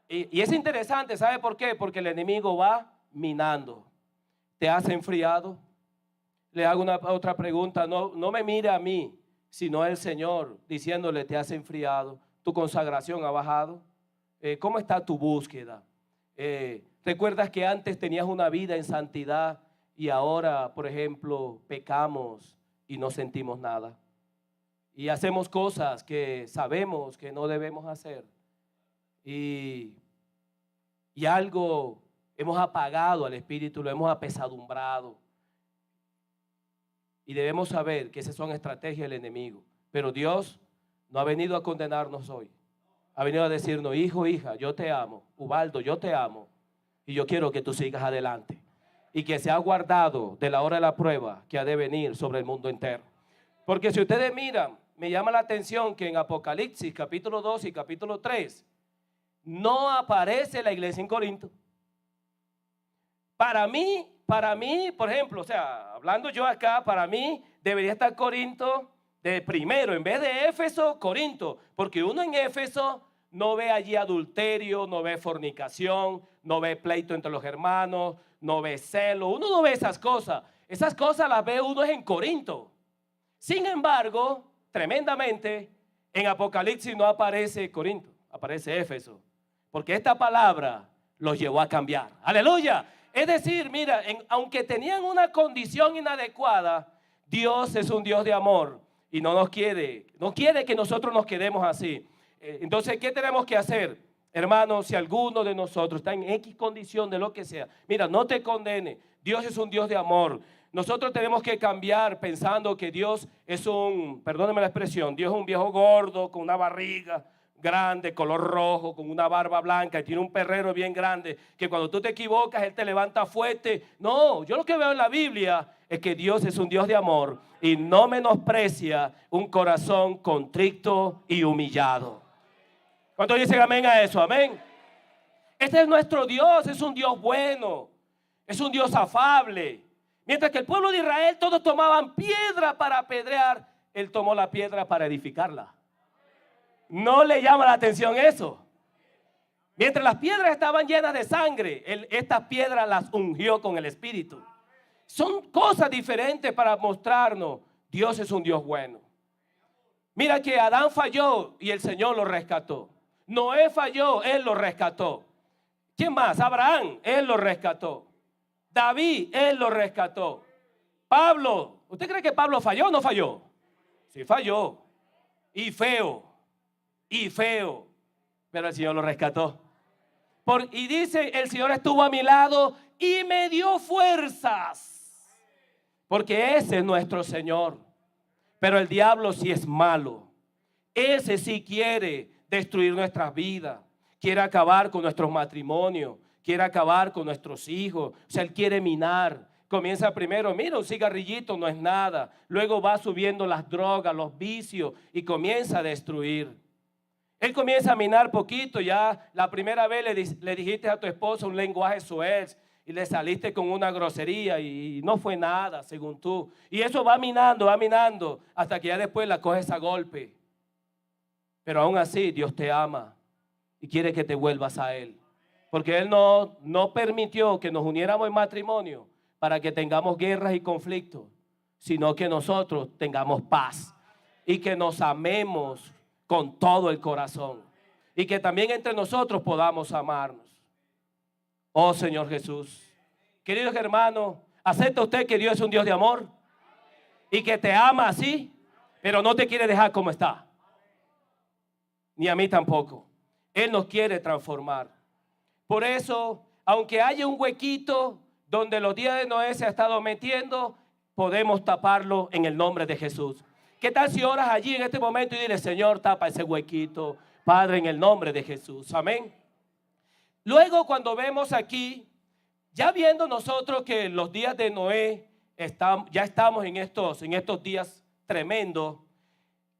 [SPEAKER 2] y es interesante, ¿sabe por qué? Porque el enemigo va minando. ¿Te has enfriado? Le hago otra pregunta, no me mire a mí, sino al Señor, diciéndole, ¿te has enfriado? ¿Tu consagración ha bajado? ¿Cómo está tu búsqueda? ¿Recuerdas que antes tenías una vida en santidad y ahora, por ejemplo, pecamos y no sentimos nada? Y hacemos cosas que sabemos que no debemos hacer. Y algo hemos apagado al espíritu, lo hemos apesadumbrado. Y debemos saber que esas son estrategias del enemigo. Pero Dios no ha venido a condenarnos hoy. Ha venido a decirnos, hijo, hija, yo te amo. Ubaldo, yo te amo. Y yo quiero que tú sigas adelante. Y que se ha guardado de la hora de la prueba que ha de venir sobre el mundo entero. Porque si ustedes miran, me llama la atención que en Apocalipsis capítulo 2 y capítulo 3 no aparece la iglesia en Corinto. Para mí, por ejemplo, o sea, hablando yo acá, para mí debería estar Corinto de primero, en vez de Éfeso, Corinto, porque uno en Éfeso no ve allí adulterio, no ve fornicación, no ve pleito entre los hermanos, no ve celo, uno no ve esas cosas las ve uno en Corinto. Sin embargo, tremendamente, en Apocalipsis no aparece Corinto, aparece Éfeso, porque esta palabra los llevó a cambiar. ¡Aleluya! Es decir, mira, aunque tenían una condición inadecuada, Dios es un Dios de amor y no quiere que nosotros nos quedemos así. Entonces, ¿qué tenemos que hacer? Hermanos, si alguno de nosotros está en X condición de lo que sea, mira, no te condene. Dios es un Dios de amor. Nosotros tenemos que cambiar pensando que Dios es perdónenme la expresión, Dios es un viejo gordo con una barriga grande, color rojo, con una barba blanca y tiene un perrero bien grande, que cuando tú te equivocas, Él te levanta fuerte. No, yo lo que veo en la Biblia es que Dios es un Dios de amor y no menosprecia un corazón contrito y humillado. ¿Cuántos dicen amén a eso? Amén. Este es nuestro Dios, es un Dios bueno, es un Dios afable. Mientras que el pueblo de Israel todos tomaban piedra para apedrear, Él tomó la piedra para edificarla. ¿No le llama la atención eso? Mientras las piedras estaban llenas de sangre, estas piedras las ungió con el Espíritu. Son cosas diferentes para mostrarnos, Dios es un Dios bueno. Mira que Adán falló y el Señor lo rescató. Noé falló, Él lo rescató. ¿Quién más? Abraham, Él lo rescató. David, Él lo rescató. Pablo, ¿usted cree que Pablo falló o no falló? Sí falló. Y feo, pero el Señor lo rescató. Y dice, el Señor estuvo a mi lado y me dio fuerzas. Porque ese es nuestro Señor. Pero el diablo sí es malo. Ese sí quiere destruir nuestras vidas. Quiere acabar con nuestros matrimonios. Quiere acabar con nuestros hijos. O sea, él quiere minar. Comienza primero, mira, un cigarrillito no es nada. Luego va subiendo las drogas, los vicios y comienza a destruir. Él comienza a minar poquito. Ya la primera vez le dijiste a tu esposa un lenguaje soez y le saliste con una grosería y no fue nada según tú. Y eso va minando hasta que ya después la coges a golpe. Pero aún así Dios te ama y quiere que te vuelvas a Él. Porque Él no permitió que nos uniéramos en matrimonio para que tengamos guerras y conflictos, sino que nosotros tengamos paz y que nos amemos con todo el corazón y que también entre nosotros podamos amarnos. Oh Señor Jesús, queridos hermanos, ¿acepta usted que Dios es un Dios de amor y que te ama así, pero no te quiere dejar como está? Ni a mí tampoco. Él nos quiere transformar. Por eso, aunque haya un huequito donde los días de Noé se ha estado metiendo, podemos taparlo en el nombre de Jesús. ¿Qué tal si oras allí en este momento y dile: Señor, tapa ese huequito, Padre, en el nombre de Jesús? Amén. Luego, cuando vemos aquí, ya viendo nosotros que los días de Noé ya estamos en estos días tremendos,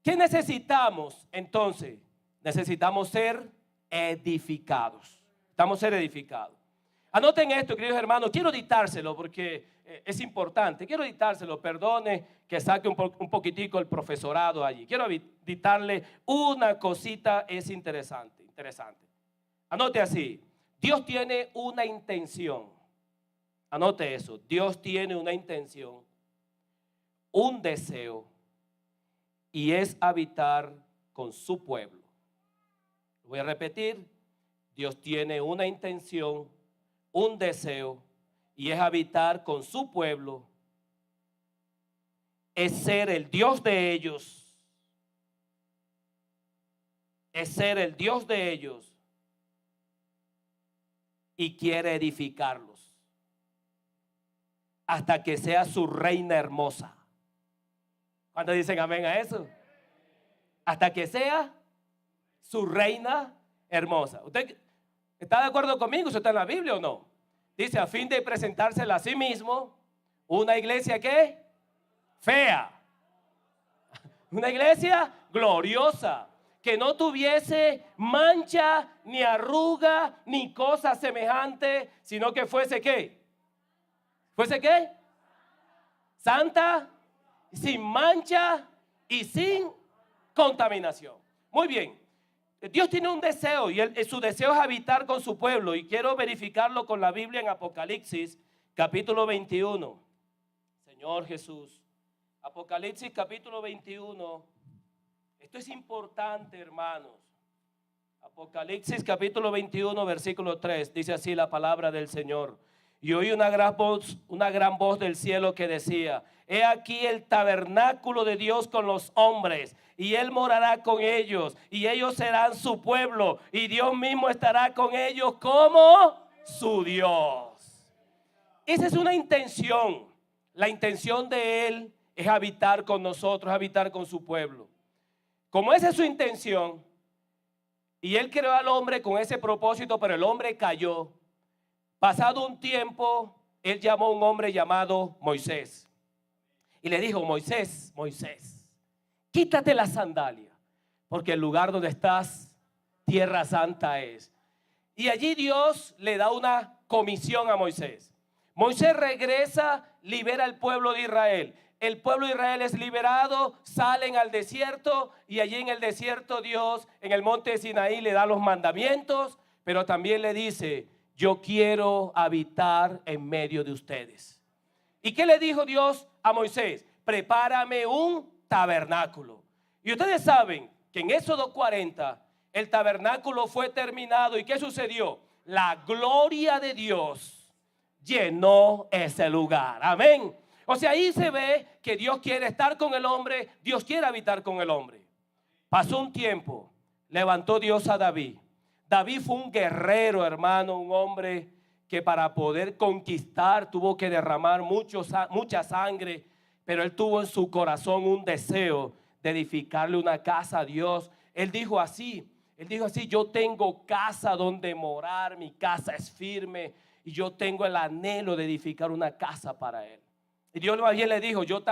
[SPEAKER 2] ¿qué necesitamos entonces? Necesitamos ser edificados. Necesitamos ser edificados. Anoten esto, queridos hermanos, quiero dictárselo porque es importante. Quiero dictárselo, perdone que saque un poquitico el profesorado allí. Quiero dictarle una cosita, es interesante. Anote así: Dios tiene una intención. Anote eso: Dios tiene una intención, un deseo, y es habitar con su pueblo. Voy a repetir: Dios tiene una intención, un deseo, y es habitar con su pueblo, es ser el Dios de ellos, y quiere edificarlos hasta que sea su reina hermosa. ¿Cuántos dicen amén a eso? Hasta que sea su reina hermosa. ¿Usted está de acuerdo conmigo? ¿Eso está en la Biblia o no? Dice: a fin de presentársela a sí mismo una iglesia ¿qué? Fea. Una iglesia gloriosa, que no tuviese mancha, ni arruga, ni cosa semejante, sino que fuese ¿qué? ¿Fuese qué? Santa, sin mancha y sin contaminación. Muy bien. Dios tiene un deseo y su deseo es habitar con su pueblo, y quiero verificarlo con la Biblia en Apocalipsis capítulo 21. Señor Jesús, Apocalipsis capítulo 21. Esto es importante, hermanos. Apocalipsis capítulo 21 versículo 3, dice así la palabra del Señor: y oí una gran voz del cielo que decía: he aquí el tabernáculo de Dios con los hombres, y Él morará con ellos, y ellos serán su pueblo, y Dios mismo estará con ellos como su Dios. Esa es una intención. La intención de Él es habitar con nosotros, habitar con su pueblo. Como esa es su intención, y Él creó al hombre con ese propósito, pero el hombre cayó. Pasado un tiempo, Él llamó a un hombre llamado Moisés y le dijo: Moisés, quítate la sandalia, porque el lugar donde estás, tierra santa es. Y allí Dios le da una comisión a Moisés. Moisés regresa, libera al pueblo de Israel. El pueblo de Israel es liberado, salen al desierto, y allí en el desierto Dios, en el monte de Sinaí, le da los mandamientos, pero también le dice: yo quiero habitar en medio de ustedes. ¿Y qué le dijo Dios a Moisés? Prepárame un tabernáculo. Y ustedes saben que en Éxodo 40 el tabernáculo fue terminado. ¿Y qué sucedió? La gloria de Dios llenó ese lugar. Amén. O sea, ahí se ve que Dios quiere estar con el hombre, Dios quiere habitar con el hombre. Pasó un tiempo, levantó Dios a David. David fue un guerrero, hermano, un hombre que para poder conquistar tuvo que derramar mucha sangre, pero él tuvo en su corazón un deseo de edificarle una casa a Dios. Él dijo así: yo tengo casa donde morar, mi casa es firme, y yo tengo el anhelo de edificar una casa para él. Y Dios más bien le dijo: yo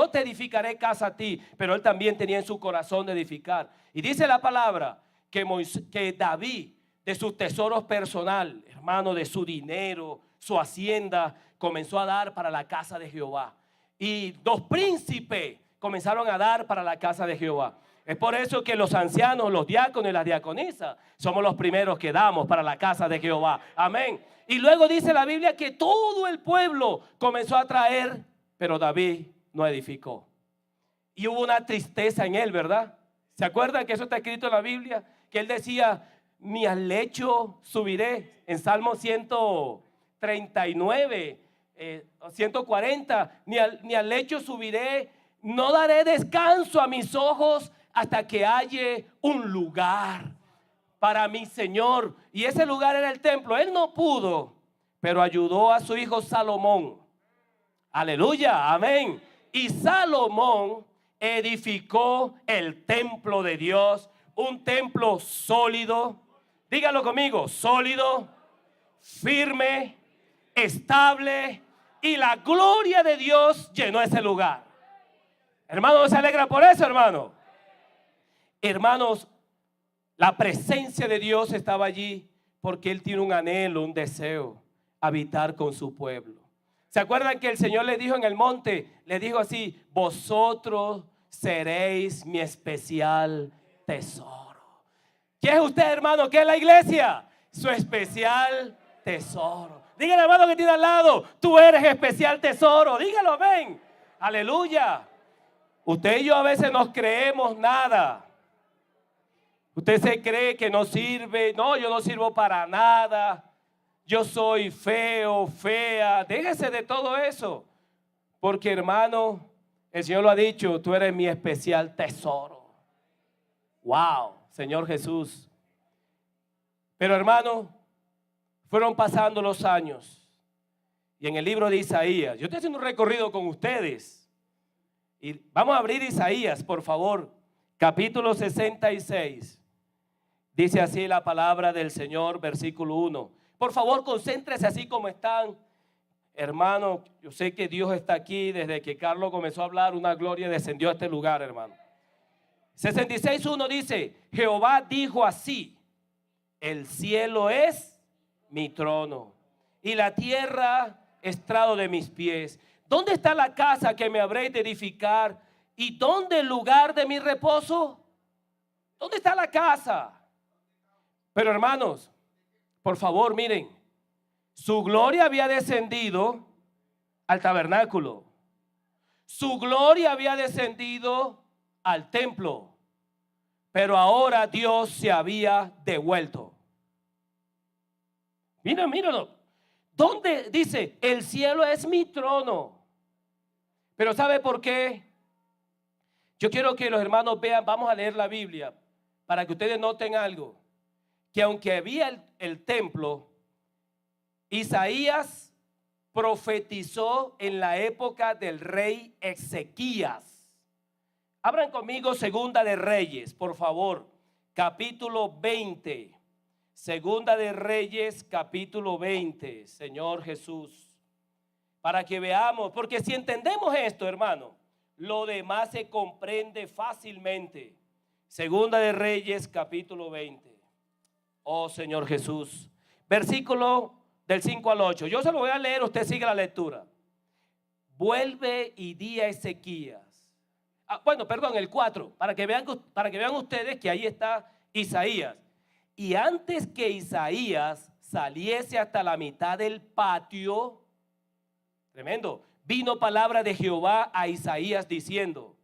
[SPEAKER 2] te edificaré casa a ti, pero él también tenía en su corazón de edificar. Y dice la palabra que David, de sus tesoros personal, hermano, de su dinero, su hacienda, comenzó a dar para la casa de Jehová. Y los príncipes comenzaron a dar para la casa de Jehová. Es por eso que los ancianos, los diáconos y las diaconisas somos los primeros que damos para la casa de Jehová. Amén. Y luego dice la Biblia que todo el pueblo comenzó a traer, pero David no edificó. Y hubo una tristeza en él, ¿verdad? ¿Se acuerdan que eso está escrito en la Biblia? Que él decía, ni al lecho subiré. En Salmo 139, 140, ni al lecho subiré. No daré descanso a mis ojos hasta que halle un lugar para mi Señor. Y ese lugar era el templo. Él no pudo, pero ayudó a su hijo Salomón. Aleluya, amén. Y Salomón edificó el templo de Dios, un templo sólido. Dígalo conmigo, sólido, firme, estable, y la gloria de Dios llenó ese lugar. Hermano, ¿no se alegra por eso, hermano? Hermanos, la presencia de Dios estaba allí porque Él tiene un anhelo, un deseo, habitar con su pueblo. ¿Se acuerdan que el Señor le dijo en el monte? Le dijo así, vosotros seréis mi especial tesoro. ¿Qué es usted, hermano? ¿Qué es la iglesia? Su especial tesoro. Dígale, hermano, que tiene al lado, tú eres especial tesoro. Dígalo, ven. Aleluya. Usted y yo a veces nos creemos nada. Usted se cree que no sirve. No, yo no sirvo para nada. Yo soy feo, fea. Déjese de todo eso. Porque, hermano, el Señor lo ha dicho, tú eres mi especial tesoro. Wow, Señor Jesús. Pero, hermano, fueron pasando los años. Y en el libro de Isaías, yo estoy haciendo un recorrido con ustedes. Y vamos a abrir Isaías, por favor. Capítulo 66. Dice así la palabra del Señor, versículo 1. Por favor, concéntrese así como están. Hermano, yo sé que Dios está aquí. Desde que Carlos comenzó a hablar, una gloria descendió a este lugar, hermano. 66:1 dice, Jehová dijo así, el cielo es mi trono y la tierra estrado de mis pies. ¿Dónde está la casa que me habréis de edificar? ¿Y dónde el lugar de mi reposo? ¿Dónde está la casa? Pero hermanos, por favor, miren, su gloria había descendido al tabernáculo. Su gloria había descendido al templo. Pero ahora Dios se había devuelto. Mírenlo. ¿Dónde dice? El cielo es mi trono. Pero ¿sabe por qué? Yo quiero que los hermanos vean, vamos a leer la Biblia, para que ustedes noten algo. Que aunque había el templo, Isaías profetizó en la época del rey Ezequías. Abran conmigo Segunda de Reyes, por favor, capítulo 20. Segunda de Reyes, capítulo 20, Señor Jesús. Para que veamos, porque si entendemos esto, hermano, lo demás se comprende fácilmente. Segunda de Reyes, capítulo 20. Oh, Señor Jesús. Versículo del 5 al 8. Yo se lo voy a leer, usted sigue la lectura. Vuelve y di a Ezequías. El 4, para que vean ustedes que ahí está Isaías. Y antes que Isaías saliese hasta la mitad del patio, tremendo, vino palabra de Jehová a Isaías diciendo,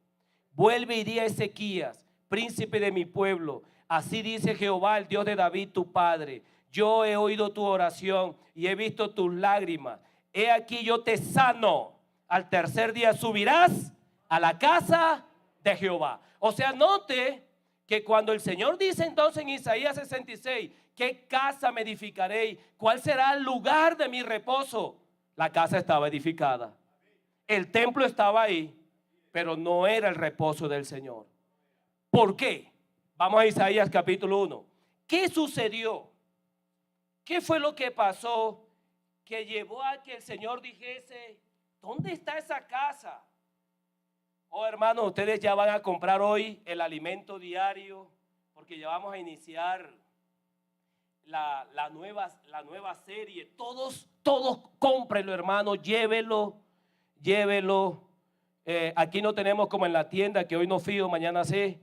[SPEAKER 2] vuelve y di a Ezequías, príncipe de mi pueblo, así dice Jehová, el Dios de David tu padre, yo he oído tu oración y he visto tus lágrimas, he aquí yo te sano, al tercer día subirás a la casa de Jehová. O sea, note que cuando el Señor dice entonces en Isaías 66, ¿qué casa me edificaré? ¿Cuál será el lugar de mi reposo? La casa estaba edificada. El templo estaba ahí, pero no era el reposo del Señor. ¿Por qué? Vamos a Isaías capítulo 1. ¿Qué sucedió? ¿Qué fue lo que pasó que llevó a que el Señor dijese, ¿dónde está esa casa? Oh, hermanos, ustedes ya van a comprar hoy el alimento diario, porque ya vamos a iniciar la nueva serie. Todos cómprenlo, hermano, llévelo. Aquí no tenemos como en la tienda que hoy no fío, mañana sí.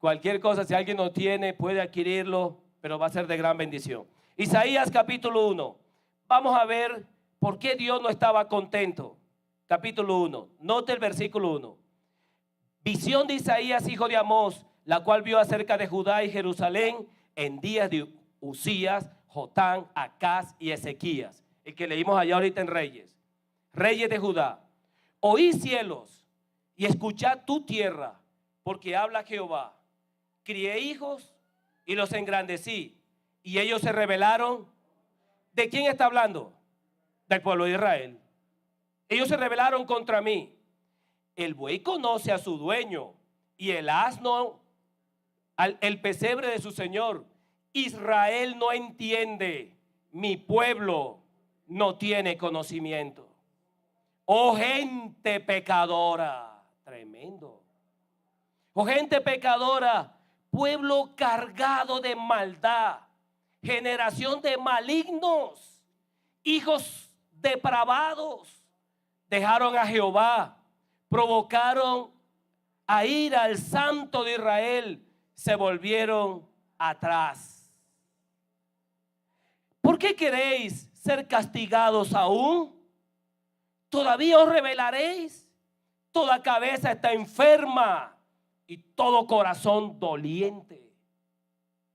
[SPEAKER 2] Cualquier cosa, si alguien no tiene, puede adquirirlo, pero va a ser de gran bendición. Isaías capítulo 1. Vamos a ver por qué Dios no estaba contento. Capítulo 1. Note el versículo 1. Visión de Isaías, hijo de Amós, la cual vio acerca de Judá y Jerusalén en días de Usías, Jotán, Acaz y Ezequías. El que leímos allá ahorita en Reyes. Reyes de Judá. Oí cielos y escuchad tu tierra, porque habla Jehová. Crié hijos y los engrandecí, y ellos se rebelaron. ¿De quién está hablando? Del pueblo de Israel. Ellos se rebelaron contra mí. El buey conoce a su dueño, y el asno el pesebre de su señor. Israel no entiende, mi pueblo no tiene conocimiento. Oh gente pecadora, tremendo. Oh gente pecadora, pueblo cargado de maldad, generación de malignos, hijos depravados, dejaron a Jehová, provocaron a ir al Santo de Israel, se volvieron atrás. ¿Por qué queréis ser castigados aún? ¿Todavía os rebelaréis? Toda cabeza está enferma y todo corazón doliente.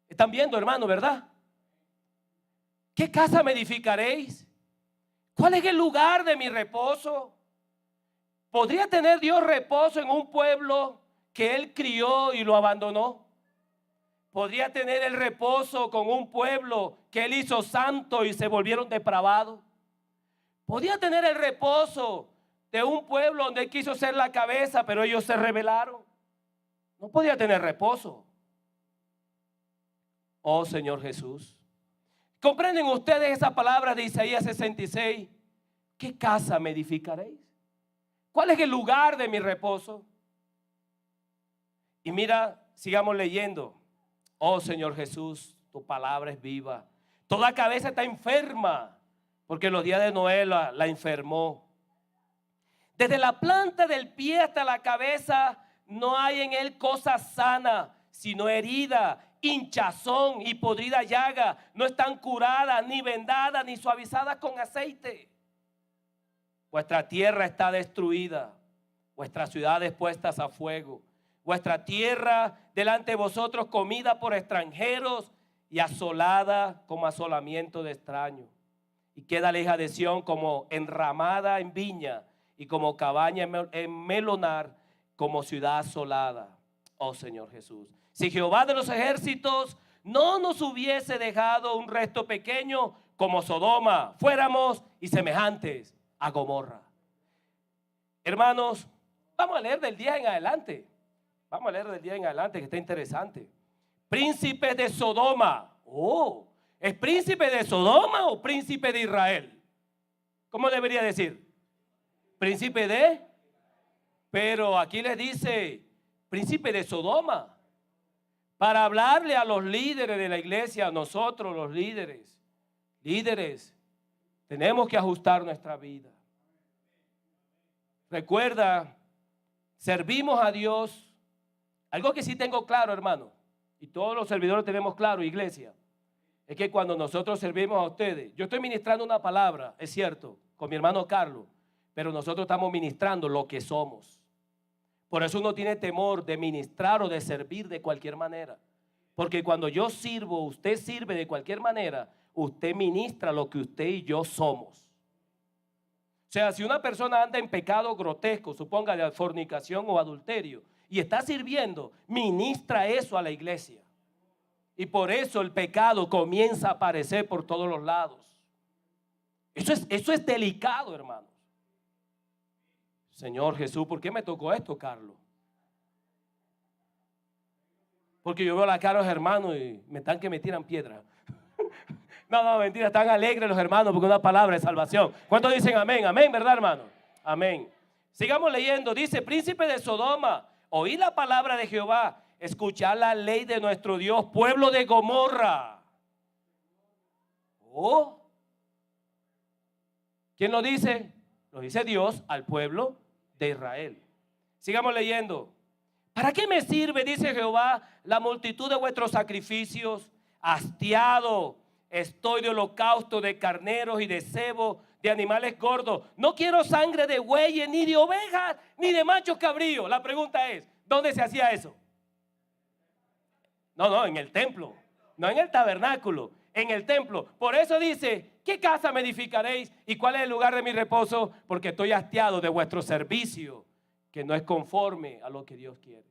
[SPEAKER 2] ¿Están viendo, hermano, verdad? ¿Qué casa me edificaréis? ¿Cuál es el lugar de mi reposo? ¿Podría tener Dios reposo en un pueblo que Él crió y lo abandonó? ¿Podría tener el reposo con un pueblo que Él hizo santo y se volvieron depravados? ¿Podía tener el reposo de un pueblo donde Él quiso ser la cabeza, pero ellos se rebelaron? No podía tener reposo. Oh Señor Jesús, ¿comprenden ustedes esa palabra de Isaías 66? ¿Qué casa me edificaréis? ¿Cuál es el lugar de mi reposo? Y mira, sigamos leyendo. Oh Señor Jesús, tu palabra es viva. Toda cabeza está enferma, porque en los días de Noé la enfermó. Desde la planta del pie hasta la cabeza no hay en él cosa sana, sino herida, hinchazón y podrida llaga. No están curadas, ni vendadas, ni suavizadas con aceite. Vuestra tierra está destruida, vuestras ciudades puestas a fuego. Vuestra tierra delante de vosotros comida por extranjeros y asolada como asolamiento de extraños. Y queda la hija de Sión como enramada en viña y como cabaña en melonar, como ciudad asolada. Oh Señor Jesús, si Jehová de los ejércitos no nos hubiese dejado un resto pequeño como Sodoma, fuéramos y semejantes a Gomorra. Hermanos, vamos a leer del día en adelante. Vamos a leer del día en adelante, que está interesante. Príncipe de Sodoma. Oh, ¿es príncipe de Sodoma o príncipe de Israel? ¿Cómo debería decir? Príncipe de. Pero aquí les dice príncipe de Sodoma. Para hablarle a los líderes de la iglesia, a nosotros los líderes, tenemos que ajustar nuestra vida. Recuerda, servimos a Dios. Algo que sí tengo claro, hermano, y todos los servidores tenemos claro, iglesia, es que cuando nosotros servimos a ustedes, yo estoy ministrando una palabra, es cierto, con mi hermano Carlos, pero nosotros estamos ministrando lo que somos. Por eso uno tiene temor de ministrar o de servir de cualquier manera. Porque cuando yo sirvo, usted sirve de cualquier manera, usted ministra lo que usted y yo somos. O sea, si una persona anda en pecado grotesco, suponga de fornicación o adulterio, y está sirviendo, ministra eso a la iglesia. Y por eso el pecado comienza a aparecer por todos los lados. Eso es delicado, hermanos. Señor Jesús, ¿por qué me tocó esto, Carlos? Porque yo veo la cara de los hermanos y me están que me tiran piedra. No, mentira, están alegres los hermanos porque una palabra de salvación. ¿Cuántos dicen amén? Amén, ¿verdad, hermano? Amén. Sigamos leyendo. Dice, príncipe de Sodoma, oí la palabra de Jehová, escuchad la ley de nuestro Dios, pueblo de Gomorra. Oh, ¿quién lo dice? Lo dice Dios al pueblo de Israel. Sigamos leyendo. ¿Para qué me sirve, dice Jehová, la multitud de vuestros sacrificios? Hastiado estoy de holocausto, de carneros y de cebo, de animales gordos. No quiero sangre de bueyes, ni de ovejas, ni de machos cabríos. La pregunta es, ¿dónde se hacía eso? No, en el templo, no en el tabernáculo, en el templo. Por eso dice, ¿qué casa me edificaréis? ¿Y cuál es el lugar de mi reposo? Porque estoy hastiado de vuestro servicio, que no es conforme a lo que Dios quiere.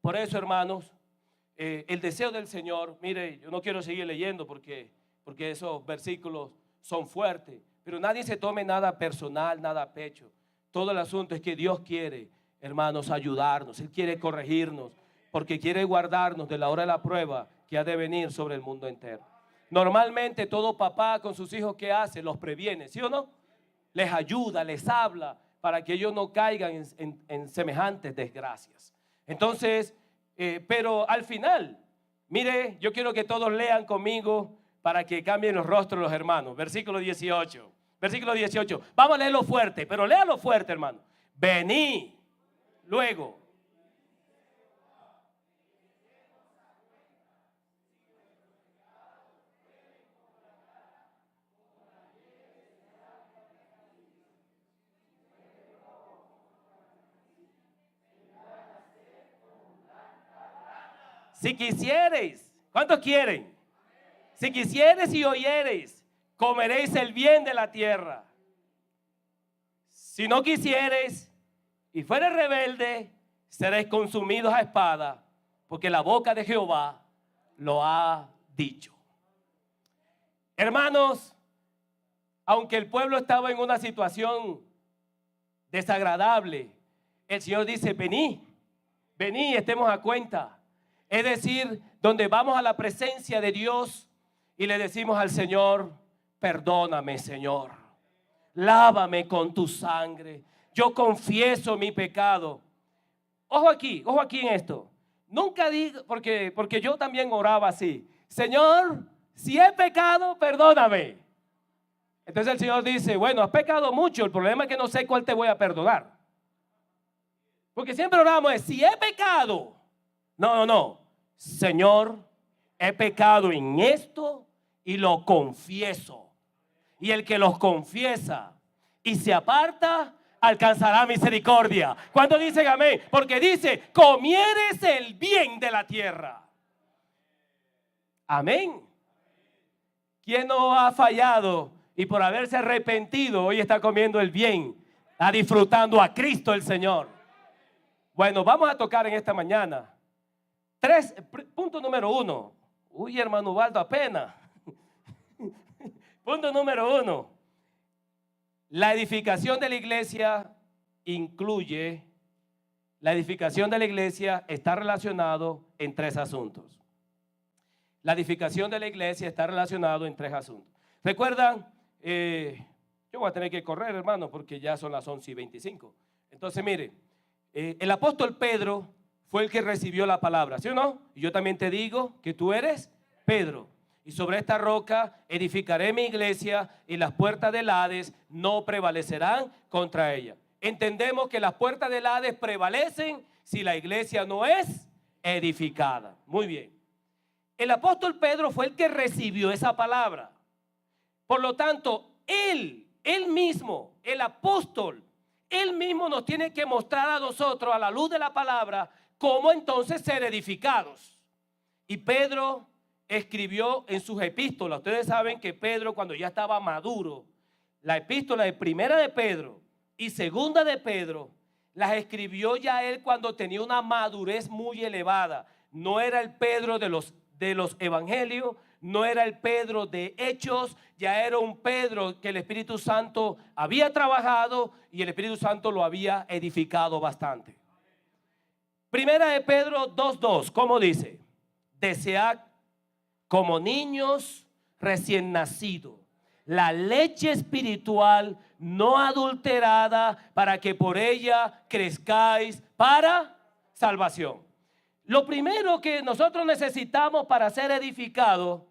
[SPEAKER 2] Por eso, hermanos, el deseo del Señor, mire, yo no quiero seguir leyendo porque esos versículos son fuertes, pero nadie se tome nada personal, nada a pecho. Todo el asunto es que Dios quiere, hermanos, ayudarnos. Él quiere corregirnos, porque quiere guardarnos de la hora de la prueba que ha de venir sobre el mundo entero. Normalmente todo papá con sus hijos, ¿qué hace? Los previene, ¿sí o no? Les ayuda, les habla para que ellos no caigan en semejantes desgracias. Entonces, pero al final, mire, yo quiero que todos lean conmigo para que cambien los rostros de los hermanos. Versículo 18. Versículo 18. Vamos a leerlo fuerte, pero léalo fuerte, hermano. Vení luego. Si quisiereis, ¿cuántos quieren? Si quisiereis y oyereis, comeréis el bien de la tierra. Si no quisiereis y fuereis rebelde, seréis consumidos a espada, porque la boca de Jehová lo ha dicho. Hermanos, aunque el pueblo estaba en una situación desagradable, el Señor dice, vení, estemos a cuenta. Es decir, donde vamos a la presencia de Dios y le decimos al Señor, perdóname, Señor, lávame con tu sangre, yo confieso mi pecado. Ojo aquí en esto. Nunca digo, porque yo también oraba así, Señor, si he pecado, perdóname. Entonces el Señor dice, bueno, has pecado mucho, el problema es que no sé cuál te voy a perdonar. Porque siempre oramos, si he pecado, no. Señor, he pecado en esto y lo confieso. Y el que los confiesa y se aparta, alcanzará misericordia. ¿Cuántos dicen amén? Porque dice, comieres el bien de la tierra. Amén. ¿Quién no ha fallado y por haberse arrepentido hoy está comiendo el bien? Está disfrutando a Cristo el Señor. Bueno, vamos a tocar en esta mañana punto número 1. Uy, hermano Ubaldo, apenas. Punto número 1. La edificación de la iglesia está relacionado en 3 asuntos. La edificación de la iglesia está relacionado en 3 asuntos. ¿Recuerdan? Yo voy a tener que correr, hermano, porque ya son las 11:25. Entonces, mire, el apóstol Pedro fue el que recibió la palabra, ¿sí o no? Y yo también te digo que tú eres Pedro. Y sobre esta roca edificaré mi iglesia y las puertas del Hades no prevalecerán contra ella. Entendemos que las puertas del Hades prevalecen si la iglesia no es edificada. Muy bien. El apóstol Pedro fue el que recibió esa palabra. Por lo tanto, él mismo, el apóstol, él mismo nos tiene que mostrar a nosotros, a la luz de la palabra, cómo entonces ser edificados. Y Pedro escribió en sus epístolas. Ustedes saben que Pedro, cuando ya estaba maduro, la epístola de Primera de Pedro y Segunda de Pedro, las escribió ya él cuando tenía una madurez muy elevada. No era el Pedro de los evangelios, no era el Pedro de Hechos, ya era un Pedro que el Espíritu Santo había trabajado y el Espíritu Santo lo había edificado bastante. Primera de Pedro 2:2, ¿cómo dice? Desead como niños recién nacidos la leche espiritual no adulterada, para que por ella crezcáis para salvación. Lo primero que nosotros necesitamos para ser edificados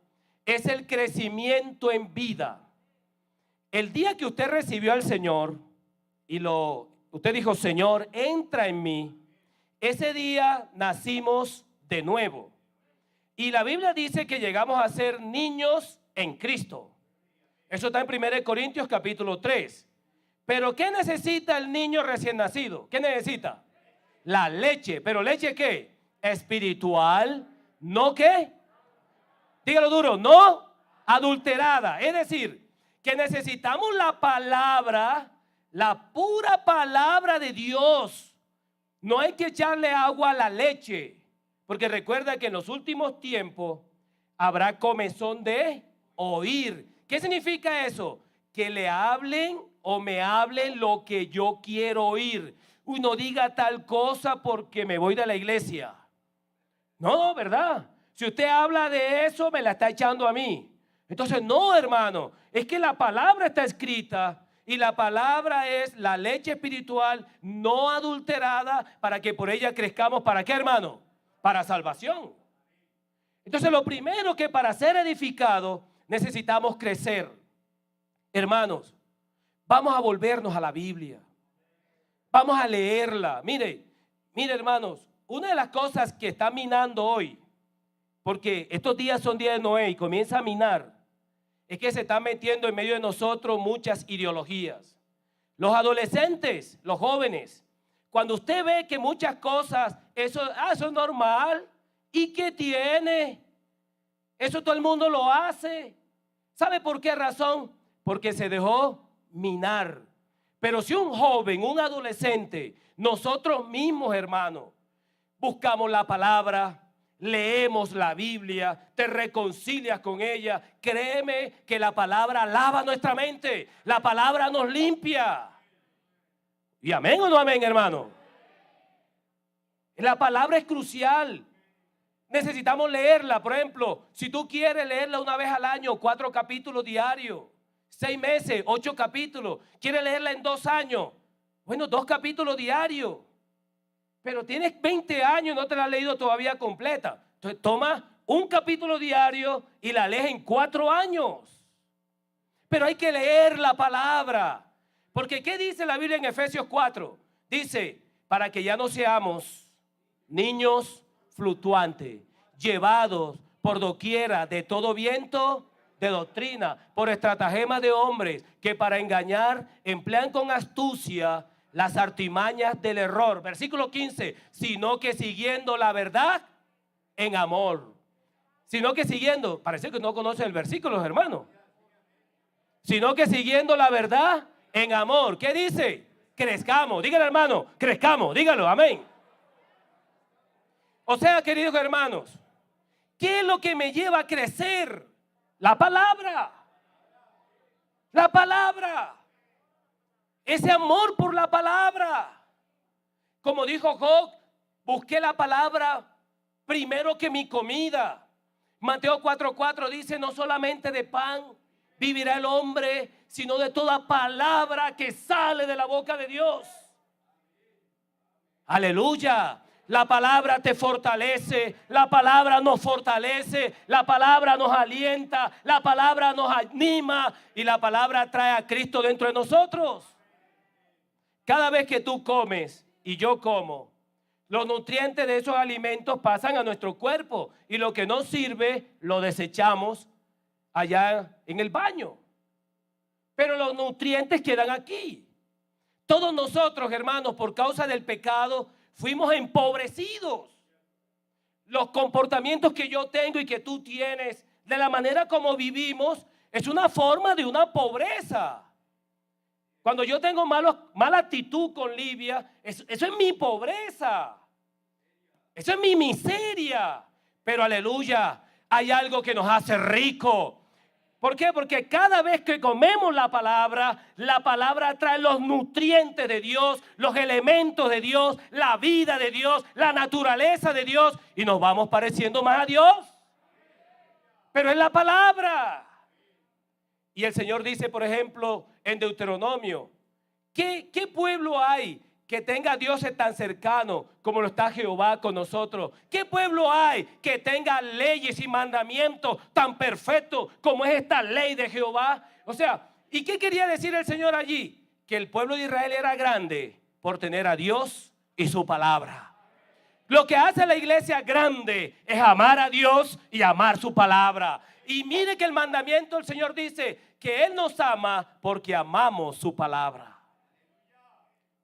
[SPEAKER 2] es el crecimiento en vida. El día que usted recibió al Señor y usted dijo, Señor, entra en mí, ese día nacimos de nuevo. Y la Biblia dice que llegamos a ser niños en Cristo. Eso está en 1 Corintios capítulo 3. Pero ¿qué necesita el niño recién nacido? ¿Qué necesita? La leche. ¿Pero leche qué? Espiritual. ¿No qué? Dígalo duro. No adulterada. Es decir, que necesitamos la palabra, la pura palabra de Dios. No hay que echarle agua a la leche. Porque recuerda que en los últimos tiempos habrá comezón de oír. ¿Qué significa eso? Que le hablen o me hablen lo que yo quiero oír. Uy, no diga tal cosa porque me voy de la iglesia. No, ¿verdad? Si usted habla de eso, me la está echando a mí. Entonces, no, hermano, es que la palabra está escrita y la palabra es la leche espiritual no adulterada para que por ella crezcamos. ¿Para qué, hermano? Para salvación. Entonces, lo primero que para ser edificado necesitamos crecer. Hermanos, vamos a volvernos a la Biblia. Vamos a leerla. Mire, hermanos, una de las cosas que está minando hoy, porque estos días son días de Noé y comienza a minar, es que se están metiendo en medio de nosotros muchas ideologías. Los adolescentes, los jóvenes, cuando usted ve que muchas cosas, eso es normal. ¿Y qué tiene? Eso todo el mundo lo hace. ¿Sabe por qué razón? Porque se dejó minar. Pero si un joven, un adolescente, nosotros mismos, hermanos, buscamos la palabra, leemos la Biblia, te reconcilias con ella, créeme que la palabra lava nuestra mente, la palabra nos limpia. ¿Y amén o no amén, hermano? La palabra es crucial. Necesitamos leerla. Por ejemplo, si tú quieres leerla una vez al año, 4 capítulos diarios, 6 meses, 8 capítulos. ¿Quieres leerla en 2 años? Bueno, 2 capítulos diarios. Pero tienes 20 años y no te la has leído todavía completa. Entonces toma un capítulo diario y la lees en 4 años. Pero hay que leer la palabra. Porque ¿qué dice la Biblia en Efesios 4? Dice, para que ya no seamos niños fluctuantes, llevados por doquiera de todo viento de doctrina, por estratagemas de hombres que para engañar emplean con astucia las artimañas del error. Versículo 15, sino que siguiendo la verdad en amor. Sino que siguiendo, parece que no conocen el versículo, hermano. Sino que siguiendo la verdad en amor. ¿Qué dice? Crezcamos. Dígalo, hermano, crezcamos. Dígalo, amén. O sea, queridos hermanos, ¿qué es lo que me lleva a crecer? La palabra. La palabra. Ese amor por la palabra. Como dijo Job, busqué la palabra primero que mi comida. Mateo 4:4 dice, no solamente de pan vivirá el hombre, sino de toda palabra que sale de la boca de Dios. Aleluya. La palabra te fortalece, la palabra nos fortalece, la palabra nos alienta, la palabra nos anima y la palabra trae a Cristo dentro de nosotros. Cada vez que tú comes y yo como, los nutrientes de esos alimentos pasan a nuestro cuerpo y lo que no sirve lo desechamos allá en el baño. Pero los nutrientes quedan aquí. Todos nosotros, hermanos, por causa del pecado, fuimos empobrecidos. Los comportamientos que yo tengo y que tú tienes, de la manera como vivimos, es una forma de una pobreza. Cuando yo tengo mala actitud con Livia, eso es mi pobreza. Eso es mi miseria. Pero aleluya, hay algo que nos hace rico. ¿Por qué? Porque cada vez que comemos la palabra trae los nutrientes de Dios, los elementos de Dios, la vida de Dios, la naturaleza de Dios y nos vamos pareciendo más a Dios. Pero es la palabra. Y el Señor dice, por ejemplo, en Deuteronomio, ¿qué pueblo hay que tenga dioses tan cercanos como lo está Jehová con nosotros? ¿Qué pueblo hay que tenga leyes y mandamientos tan perfectos como es esta ley de Jehová? O sea, ¿y qué quería decir el Señor allí? Que el pueblo de Israel era grande por tener a Dios y su palabra. Lo que hace la iglesia grande es amar a Dios y amar su palabra. Y mire que el mandamiento del Señor dice que Él nos ama porque amamos su palabra.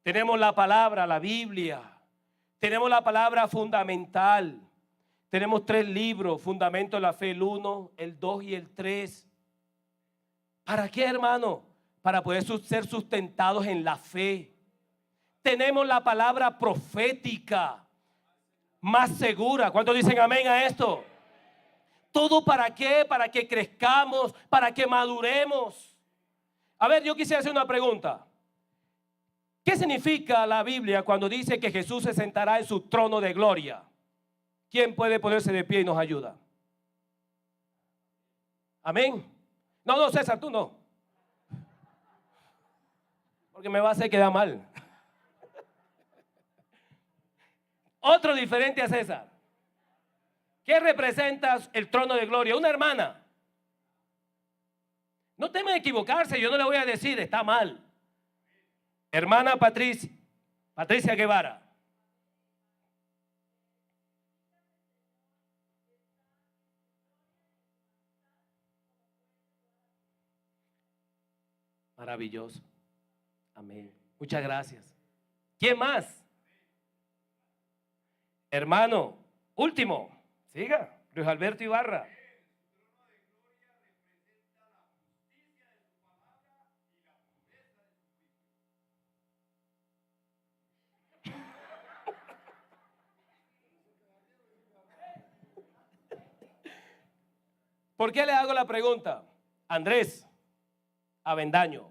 [SPEAKER 2] Tenemos la palabra, la Biblia. Tenemos la palabra fundamental. Tenemos 3 libros, Fundamento de la Fe, el 1, el 2 y el 3. ¿Para qué, hermano? Para poder ser sustentados en la fe. Tenemos la palabra profética más segura. ¿Cuántos dicen amén a esto? ¿Todo para qué? Para que crezcamos, para que maduremos. A ver, yo quisiera hacer una pregunta. ¿Qué significa la Biblia cuando dice que Jesús se sentará en su trono de gloria? ¿Quién puede ponerse de pie y nos ayuda? Amén. No, César, tú no. Porque me va a hacer quedar mal. Otro diferente a César. ¿Qué representa el trono de gloria? Una hermana. No temen equivocarse, yo no le voy a decir, está mal. Hermana Patricia Guevara. Maravilloso. Amén. Muchas gracias. ¿Quién más? Hermano, último. Siga, Luis Alberto Ibarra. ¿Por qué le hago la pregunta? Andrés Avendaño,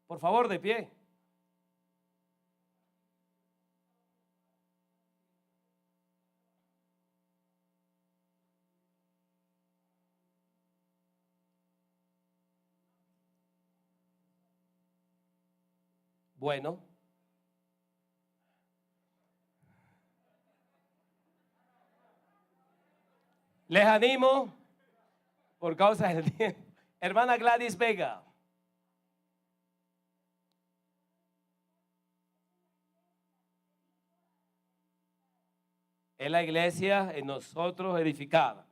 [SPEAKER 2] por favor, de pie. Bueno. Les animo por causa del tiempo. Hermana Gladys Vega. Es la iglesia en nosotros edificada.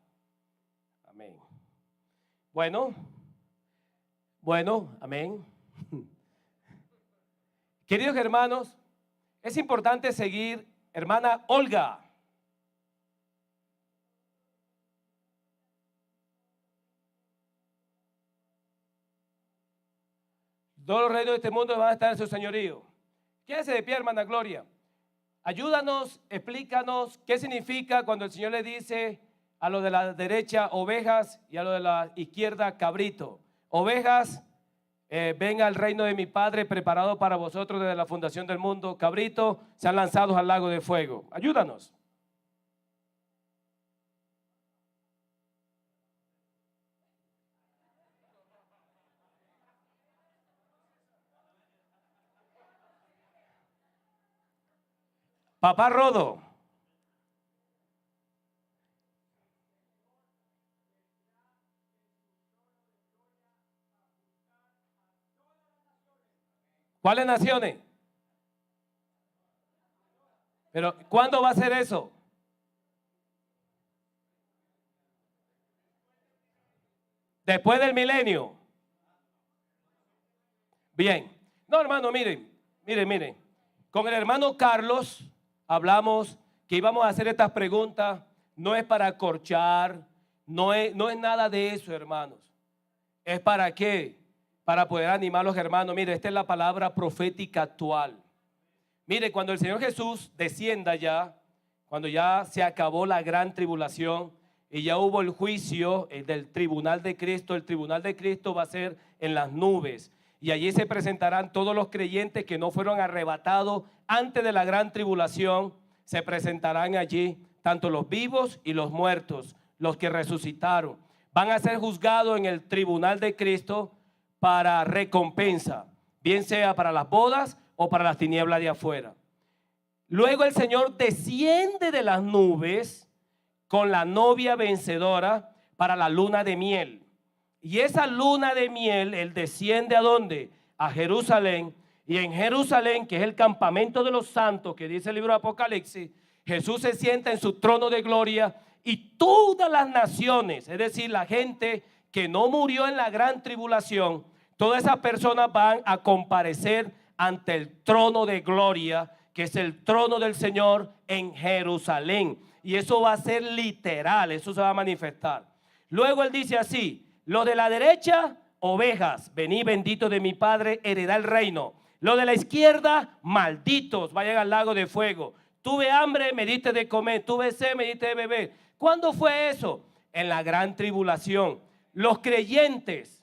[SPEAKER 2] Amén. Bueno, amén. Queridos hermanos, es importante seguir, hermana Olga. Todos los reinos de este mundo van a estar en su señorío. Quédese de pie, hermana Gloria. Ayúdanos, explícanos qué significa cuando el Señor le dice a lo de la derecha ovejas y a lo de la izquierda cabrito. Ovejas, venga al reino de mi Padre preparado para vosotros desde la fundación del mundo. Cabrito, sean lanzados al lago de fuego. Ayúdanos. Papá Rodo. ¿Cuáles naciones? Pero ¿cuándo va a ser eso? Después del milenio. Bien. No, hermano, miren. Con el hermano Carlos hablamos que íbamos a hacer estas preguntas. No es para acorchar, no es nada de eso, hermanos. ¿Es para qué? Para poder animar a los hermanos. Mire, esta es la palabra profética actual. Mire, cuando el Señor Jesús descienda ya, cuando ya se acabó la gran tribulación y ya hubo el juicio del tribunal de Cristo, el tribunal de Cristo va a ser en las nubes. Y allí se presentarán todos los creyentes que no fueron arrebatados antes de la gran tribulación. Se presentarán allí tanto los vivos y los muertos, los que resucitaron. Van a ser juzgados en el tribunal de Cristo para recompensa, bien sea para las bodas o para las tinieblas de afuera. Luego el Señor desciende de las nubes con la novia vencedora para la luna de miel. Y esa luna de miel, Él desciende ¿a dónde? A Jerusalén. Y en Jerusalén, que es el campamento de los santos, que dice el libro de Apocalipsis, Jesús se sienta en su trono de gloria y todas las naciones, es decir, la gente que no murió en la gran tribulación, todas esas personas van a comparecer ante el trono de gloria, que es el trono del Señor en Jerusalén. Y eso va a ser literal, eso se va a manifestar. Luego él dice así: los de la derecha, ovejas, venid benditos de mi Padre, heredad el reino. Los de la izquierda, malditos, vayan al lago de fuego. Tuve hambre, me diste de comer. Tuve sed, me diste de beber. ¿Cuándo fue eso? En la gran tribulación. Los creyentes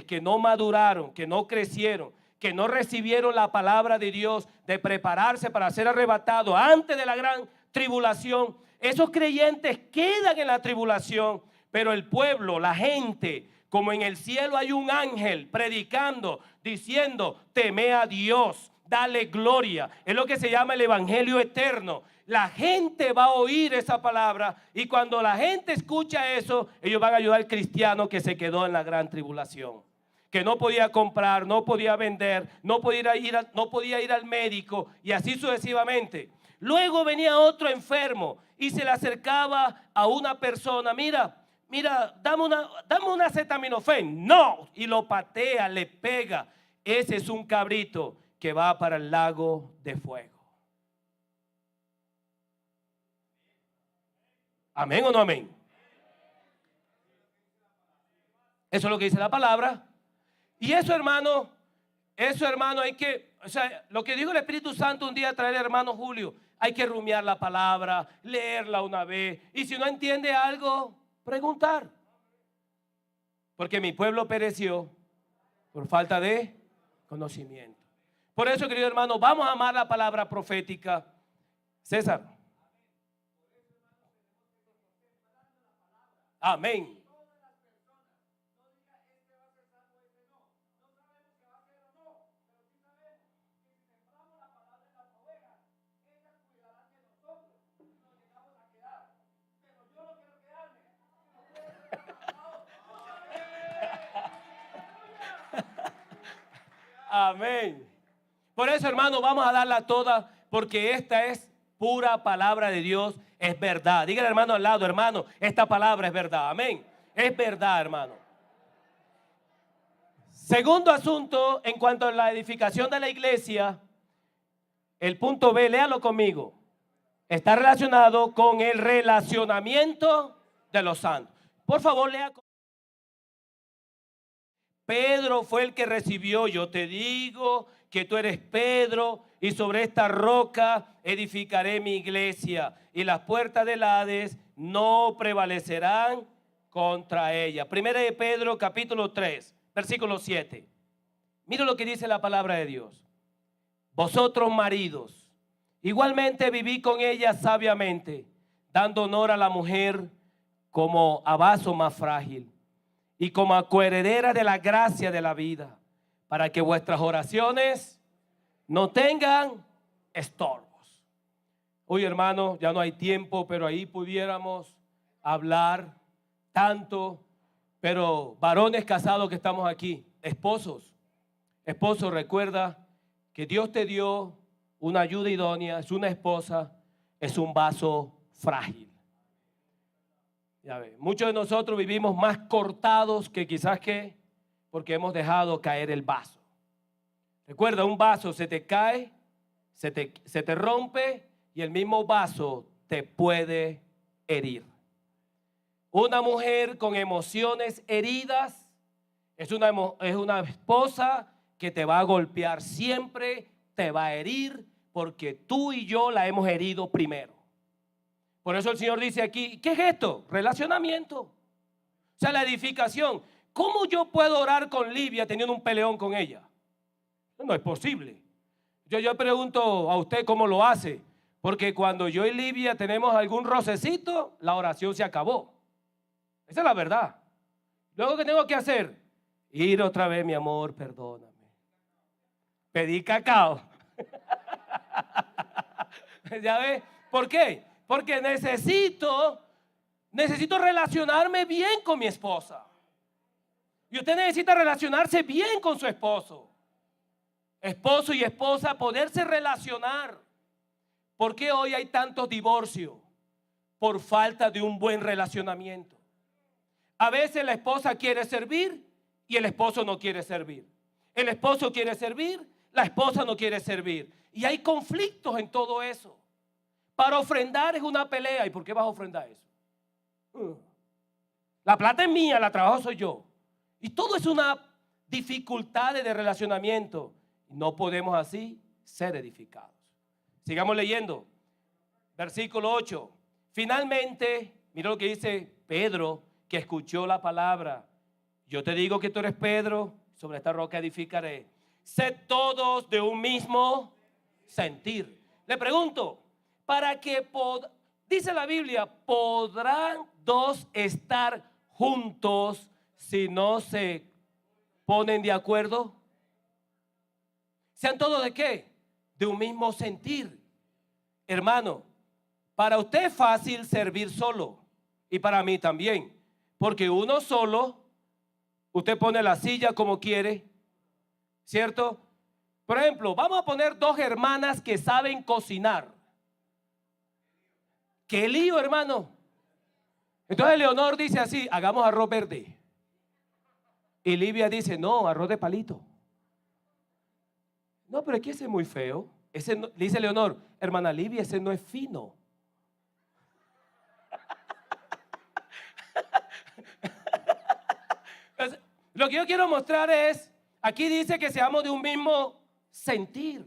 [SPEAKER 2] que no maduraron, que no crecieron, que no recibieron la palabra de Dios de prepararse para ser arrebatados antes de la gran tribulación, esos creyentes quedan en la tribulación, pero el pueblo, la gente, como en el cielo hay un ángel predicando, diciendo: teme a Dios, dale gloria. Es lo que se llama el evangelio eterno. La gente va a oír esa palabra, y cuando la gente escucha eso, ellos van a ayudar al cristiano que se quedó en la gran tribulación, que no podía comprar, no podía vender, no podía ir al médico, y así sucesivamente. Luego venía otro enfermo y se le acercaba a una persona: mira, dame una acetaminofén. No, y lo patea, le pega. Ese es un cabrito que va para el lago de fuego. ¿Amén o no amén? Eso es lo que dice la palabra. Y eso, hermano, hay que, o sea, lo que dijo el Espíritu Santo un día a través del hermano Julio, hay que rumiar la palabra, leerla una vez, y si no entiende algo, preguntar. Porque mi pueblo pereció por falta de conocimiento. Por eso, querido hermano, vamos a amar la palabra profética. César. Amén. Amén. Por eso, hermano, vamos a darla toda, porque esta es pura palabra de Dios, es verdad. Dígale, hermano, al lado: hermano, esta palabra es verdad. Amén. Es verdad, hermano. Segundo asunto, en cuanto a la edificación de la iglesia, el punto B, léalo conmigo, está relacionado con el relacionamiento de los santos. Por favor, lea. Pedro fue el que recibió: yo te digo que tú eres Pedro, y sobre esta roca edificaré mi iglesia, y las puertas del Hades no prevalecerán contra ella. Primera de Pedro, capítulo 3, versículo 7. Mira lo que dice la palabra de Dios: vosotros, maridos, igualmente vivid con ella sabiamente, dando honor a la mujer como a vaso más frágil y como coheredera de la gracia de la vida, para que vuestras oraciones no tengan estorbos. Hoy, hermano, ya no hay tiempo, pero ahí pudiéramos hablar tanto. Pero varones casados que estamos aquí, esposos, recuerda que Dios te dio una ayuda idónea, es una esposa, es un vaso frágil. Ya ve, muchos de nosotros vivimos más cortados que quizás porque hemos dejado caer el vaso. Recuerda, un vaso se te cae, se te rompe, y el mismo vaso te puede herir. Una mujer con emociones heridas es una esposa que te va a golpear siempre, te va a herir, porque tú y yo la hemos herido primero. Por eso el Señor dice aquí: ¿qué es esto? Relacionamiento. O sea, la edificación. ¿Cómo yo puedo orar con Livia teniendo un peleón con ella? No es posible. Yo pregunto a usted cómo lo hace, porque cuando yo y Livia tenemos algún rocecito, la oración se acabó. Esa es la verdad. Luego, ¿qué tengo que hacer? Ir otra vez: mi amor, perdóname. Pedí cacao. ¿Ya ve? ¿Por qué? Porque necesito relacionarme bien con mi esposa. Y usted necesita relacionarse bien con su esposo. Esposo y esposa, poderse relacionar. ¿Por qué hoy hay tantos divorcios? Por falta de un buen relacionamiento. A veces la esposa quiere servir y el esposo no quiere servir. El esposo quiere servir, la esposa no quiere servir. Y hay conflictos en todo eso. Para ofrendar es una pelea. ¿Y por qué vas a ofrendar eso? La plata es mía, la trabajo soy yo. Y todo es una dificultad de relacionamiento. No podemos así ser edificados. Sigamos leyendo. Versículo 8. Finalmente, mira lo que dice Pedro, que escuchó la palabra. Yo te digo que tú eres Pedro, sobre esta roca edificaré. Sed todos de un mismo sentir. Le pregunto, para que dice la Biblia, ¿podrán dos estar juntos si no se ponen de acuerdo? ¿Sean todos de qué? De un mismo sentir. Hermano, para usted es fácil servir solo y para mí también, porque uno solo, usted pone la silla como quiere, ¿cierto? Por ejemplo, vamos a poner dos hermanas que saben cocinar. ¡Qué lío, hermano! Entonces Leonor dice así, hagamos arroz verde. Y Livia dice, no, arroz de palito. No, pero es que ese es muy feo. Ese no, dice Leonor, hermana Livia, ese no es fino. Lo que yo quiero mostrar es, aquí dice que seamos de un mismo sentir.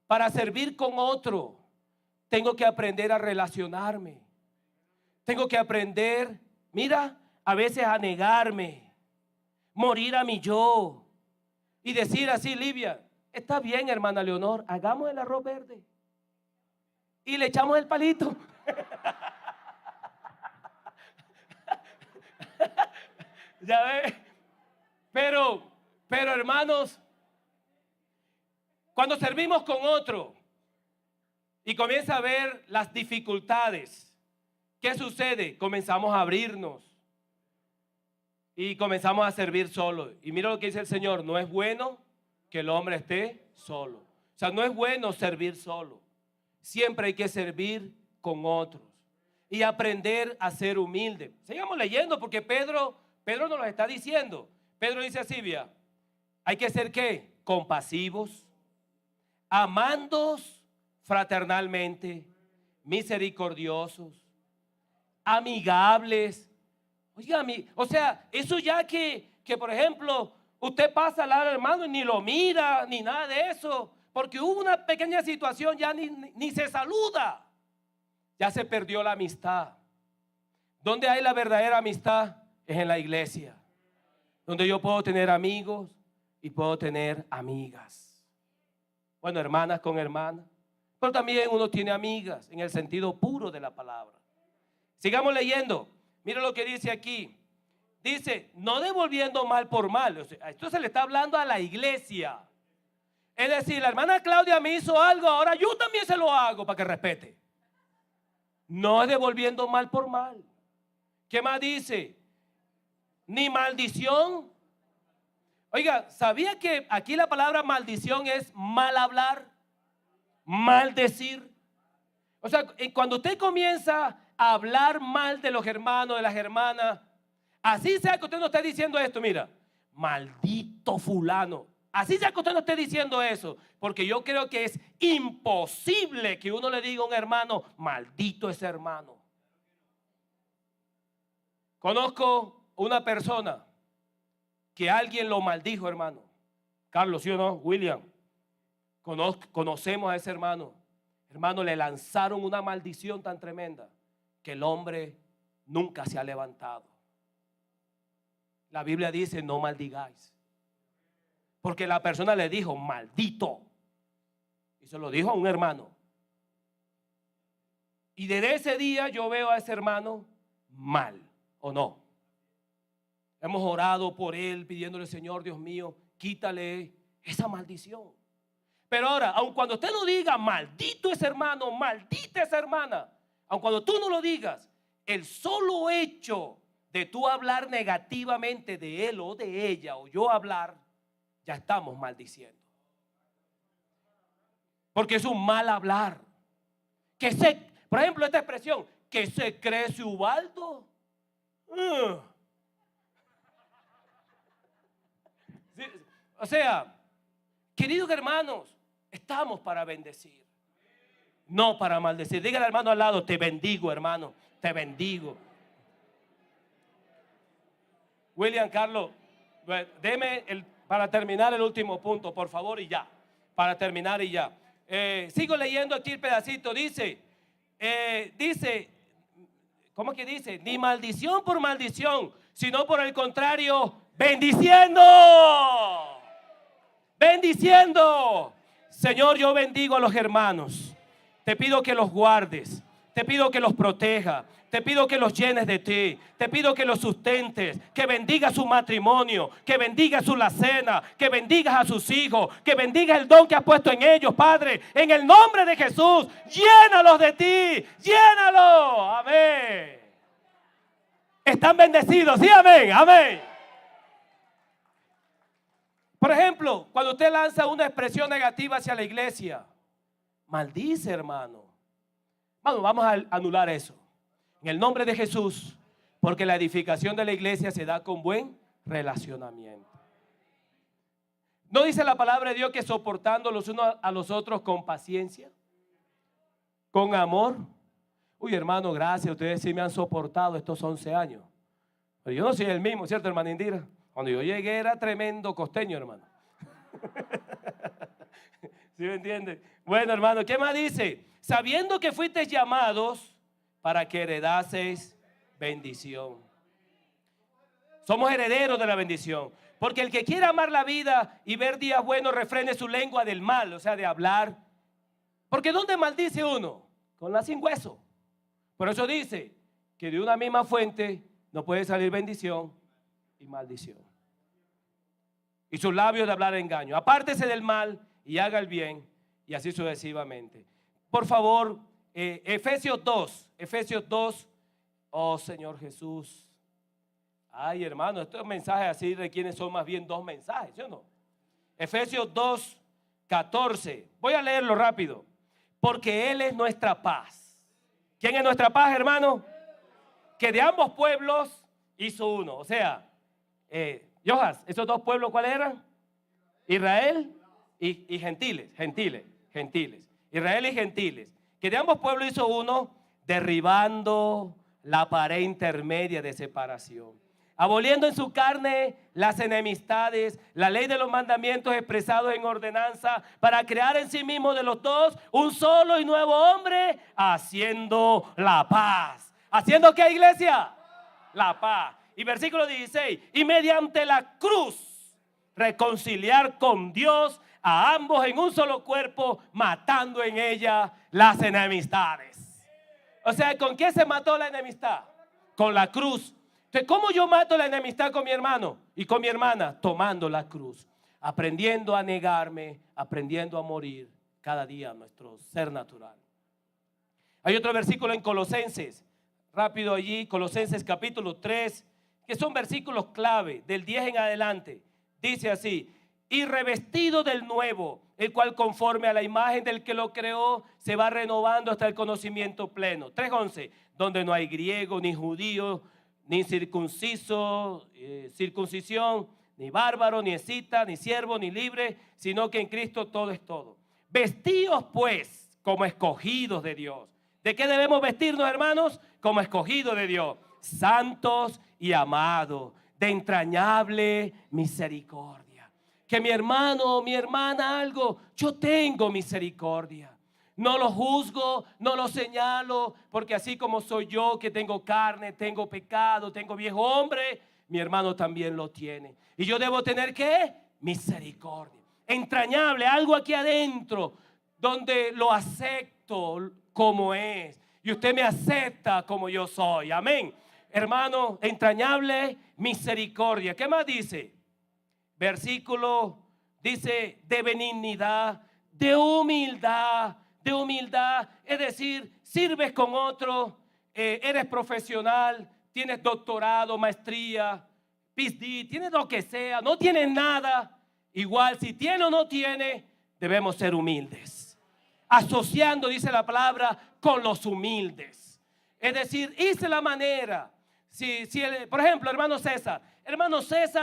[SPEAKER 2] Para servir con otro, tengo que aprender a relacionarme. Tengo que aprender, mira, a veces a negarme, morir a mi yo y decir así, Livia, está bien, hermana Leonor, hagamos el arroz verde y le echamos el palito. Ya ve, pero hermanos, cuando servimos con otro y comienza a ver las dificultades, ¿qué sucede? Comenzamos a abrirnos y comenzamos a servir solo. Y mira lo que dice el Señor, no es bueno que el hombre esté solo. O sea, no es bueno servir solo. Siempre hay que servir con otros y aprender a ser humilde. Sigamos leyendo porque Pedro nos lo está diciendo. Pedro dice así, vea, hay que ser ¿qué? Compasivos, amandos fraternalmente, misericordiosos, amigables. Oiga, o sea, eso ya que por ejemplo, usted pasa al lado del hermano y ni lo mira, ni nada de eso, porque hubo una pequeña situación, ya ni se saluda. Ya se perdió la amistad. ¿Dónde hay la verdadera amistad? Es en la iglesia, donde yo puedo tener amigos y puedo tener amigas. Bueno, hermanas con hermanas, pero también uno tiene amigas en el sentido puro de la palabra. Sigamos leyendo. Mira lo que dice aquí. Dice, no devolviendo mal por mal. O sea, esto se le está hablando a la iglesia. Es decir, la hermana Claudia me hizo algo, ahora yo también se lo hago para que respete. No es devolviendo mal por mal. ¿Qué más dice? Ni maldición. Oiga, ¿sabía que aquí la palabra maldición es mal hablar, maldecir? O sea, cuando usted comienza a hablar mal de los hermanos, de las hermanas, así sea que usted no esté diciendo esto, mira, maldito fulano. Así sea que usted no esté diciendo eso, porque yo creo que es imposible que uno le diga a un hermano, maldito ese hermano. Conozco una persona que alguien lo maldijo, hermano. Carlos, ¿sí o no? William. Conocemos a ese hermano. Hermano, le lanzaron una maldición tan tremenda que el hombre nunca se ha levantado. La Biblia dice, no maldigáis. Porque la persona le dijo, maldito. Y se lo dijo a un hermano. Y desde ese día yo veo a ese hermano mal, ¿o no? Hemos orado por él, pidiéndole, Señor, Dios mío, quítale esa maldición. Pero ahora, aun cuando usted no diga, maldito ese hermano, maldita esa hermana, aun cuando tú no lo digas, el solo hecho de tú hablar negativamente de él o de ella, o yo hablar, ya estamos maldiciendo. Porque es un mal hablar. Por ejemplo, esta expresión, que se cree su Ubaldo. Sí, o sea, queridos hermanos, estamos para bendecir, no para maldecir. Dígale al hermano al lado, te bendigo, hermano, te bendigo. William Carlos, para terminar el último punto, por favor, y ya. Para terminar y ya. Sigo leyendo aquí el pedacito. Dice, ¿cómo que dice? Ni maldición por maldición, sino por el contrario, bendiciendo. Bendiciendo. Señor, yo bendigo a los hermanos. Te pido que los guardes. Te pido que los proteja. Te pido que los llenes de ti. Te pido que los sustentes. Que bendiga su matrimonio. Que bendiga su alacena. Que bendigas a sus hijos. Que bendiga el don que has puesto en ellos, Padre. En el nombre de Jesús. Llénalos de ti. Llénalos. Amén. Están bendecidos. Sí, amén. Amén. Por ejemplo, cuando usted lanza una expresión negativa hacia la iglesia, maldice, hermano. Vamos a anular eso. En el nombre de Jesús, porque la edificación de la iglesia se da con buen relacionamiento. ¿No dice la palabra de Dios que soportando los unos a los otros con paciencia? Con amor. Uy, hermano, gracias. Ustedes sí me han soportado estos 11 años. Pero yo no soy el mismo, ¿cierto, hermana Indira? Cuando yo llegué era tremendo costeño, hermano. ¿Sí me entiende? Bueno, hermano, ¿qué más dice? Sabiendo que fuisteis llamados para que heredaseis bendición. Somos herederos de la bendición. Porque el que quiera amar la vida y ver días buenos, refrene su lengua del mal, o sea, de hablar. Porque ¿dónde maldice uno? Con la sin hueso. Por eso dice que de una misma fuente no puede salir bendición y maldición. Y sus labios de hablar engaño. Apártese del mal y haga el bien, y así sucesivamente. Por favor, Efesios 2. Oh Señor Jesús. Ay, hermano, estos mensajes así requieren son más bien 2 mensajes, ¿sí o no? Efesios 2:14. Voy a leerlo rápido. Porque Él es nuestra paz. ¿Quién es nuestra paz, hermano? Que de ambos pueblos hizo uno. O sea, Jojas, ¿esos 2 pueblos cuáles eran? Israel y gentiles. Israel y gentiles. Que de ambos pueblos hizo uno, derribando la pared intermedia de separación, aboliendo en su carne las enemistades, la ley de los mandamientos expresados en ordenanza, para crear en sí mismo de los dos un solo y nuevo hombre, haciendo la paz. ¿Haciendo qué, iglesia? La paz. Y versículo 16, y mediante la cruz reconciliar con Dios a ambos en un solo cuerpo, matando en ella las enemistades. O sea, ¿con qué se mató la enemistad? Con la cruz. Entonces, ¿cómo yo mato la enemistad con mi hermano y con mi hermana? Tomando la cruz, aprendiendo a negarme, aprendiendo a morir cada día nuestro ser natural. Hay otro versículo en Colosenses, rápido allí, Colosenses capítulo 3, que son versículos clave, del 10 en adelante. Dice así: y revestido del nuevo, el cual conforme a la imagen del que lo creó, se va renovando hasta el conocimiento pleno. 3:11, donde no hay griego, ni judío, ni circunciso, circuncisión, ni bárbaro, ni escita, ni siervo, ni libre, sino que en Cristo todo es todo. Vestíos pues como escogidos de Dios. ¿De qué debemos vestirnos, hermanos? Como escogidos de Dios, santos y amados, de entrañable misericordia. Que mi hermano o mi hermana algo, yo tengo misericordia. No lo juzgo, no lo señalo, porque así como soy yo, que tengo carne, tengo pecado, tengo viejo hombre, mi hermano también lo tiene. Y yo debo tener, ¿qué? Misericordia. Entrañable, algo aquí adentro, donde lo acepto como es. Y usted me acepta como yo soy. Amén. Hermano, entrañable misericordia. ¿Qué más dice? Versículo dice de benignidad, de humildad, es decir, sirves con otro, eres profesional, tienes doctorado, maestría, PhD, tienes lo que sea, no tienes nada, igual si tiene o no tiene, debemos ser humildes. asociando, dice la palabra, con los humildes. Es decir, hice la manera. Por ejemplo, hermano César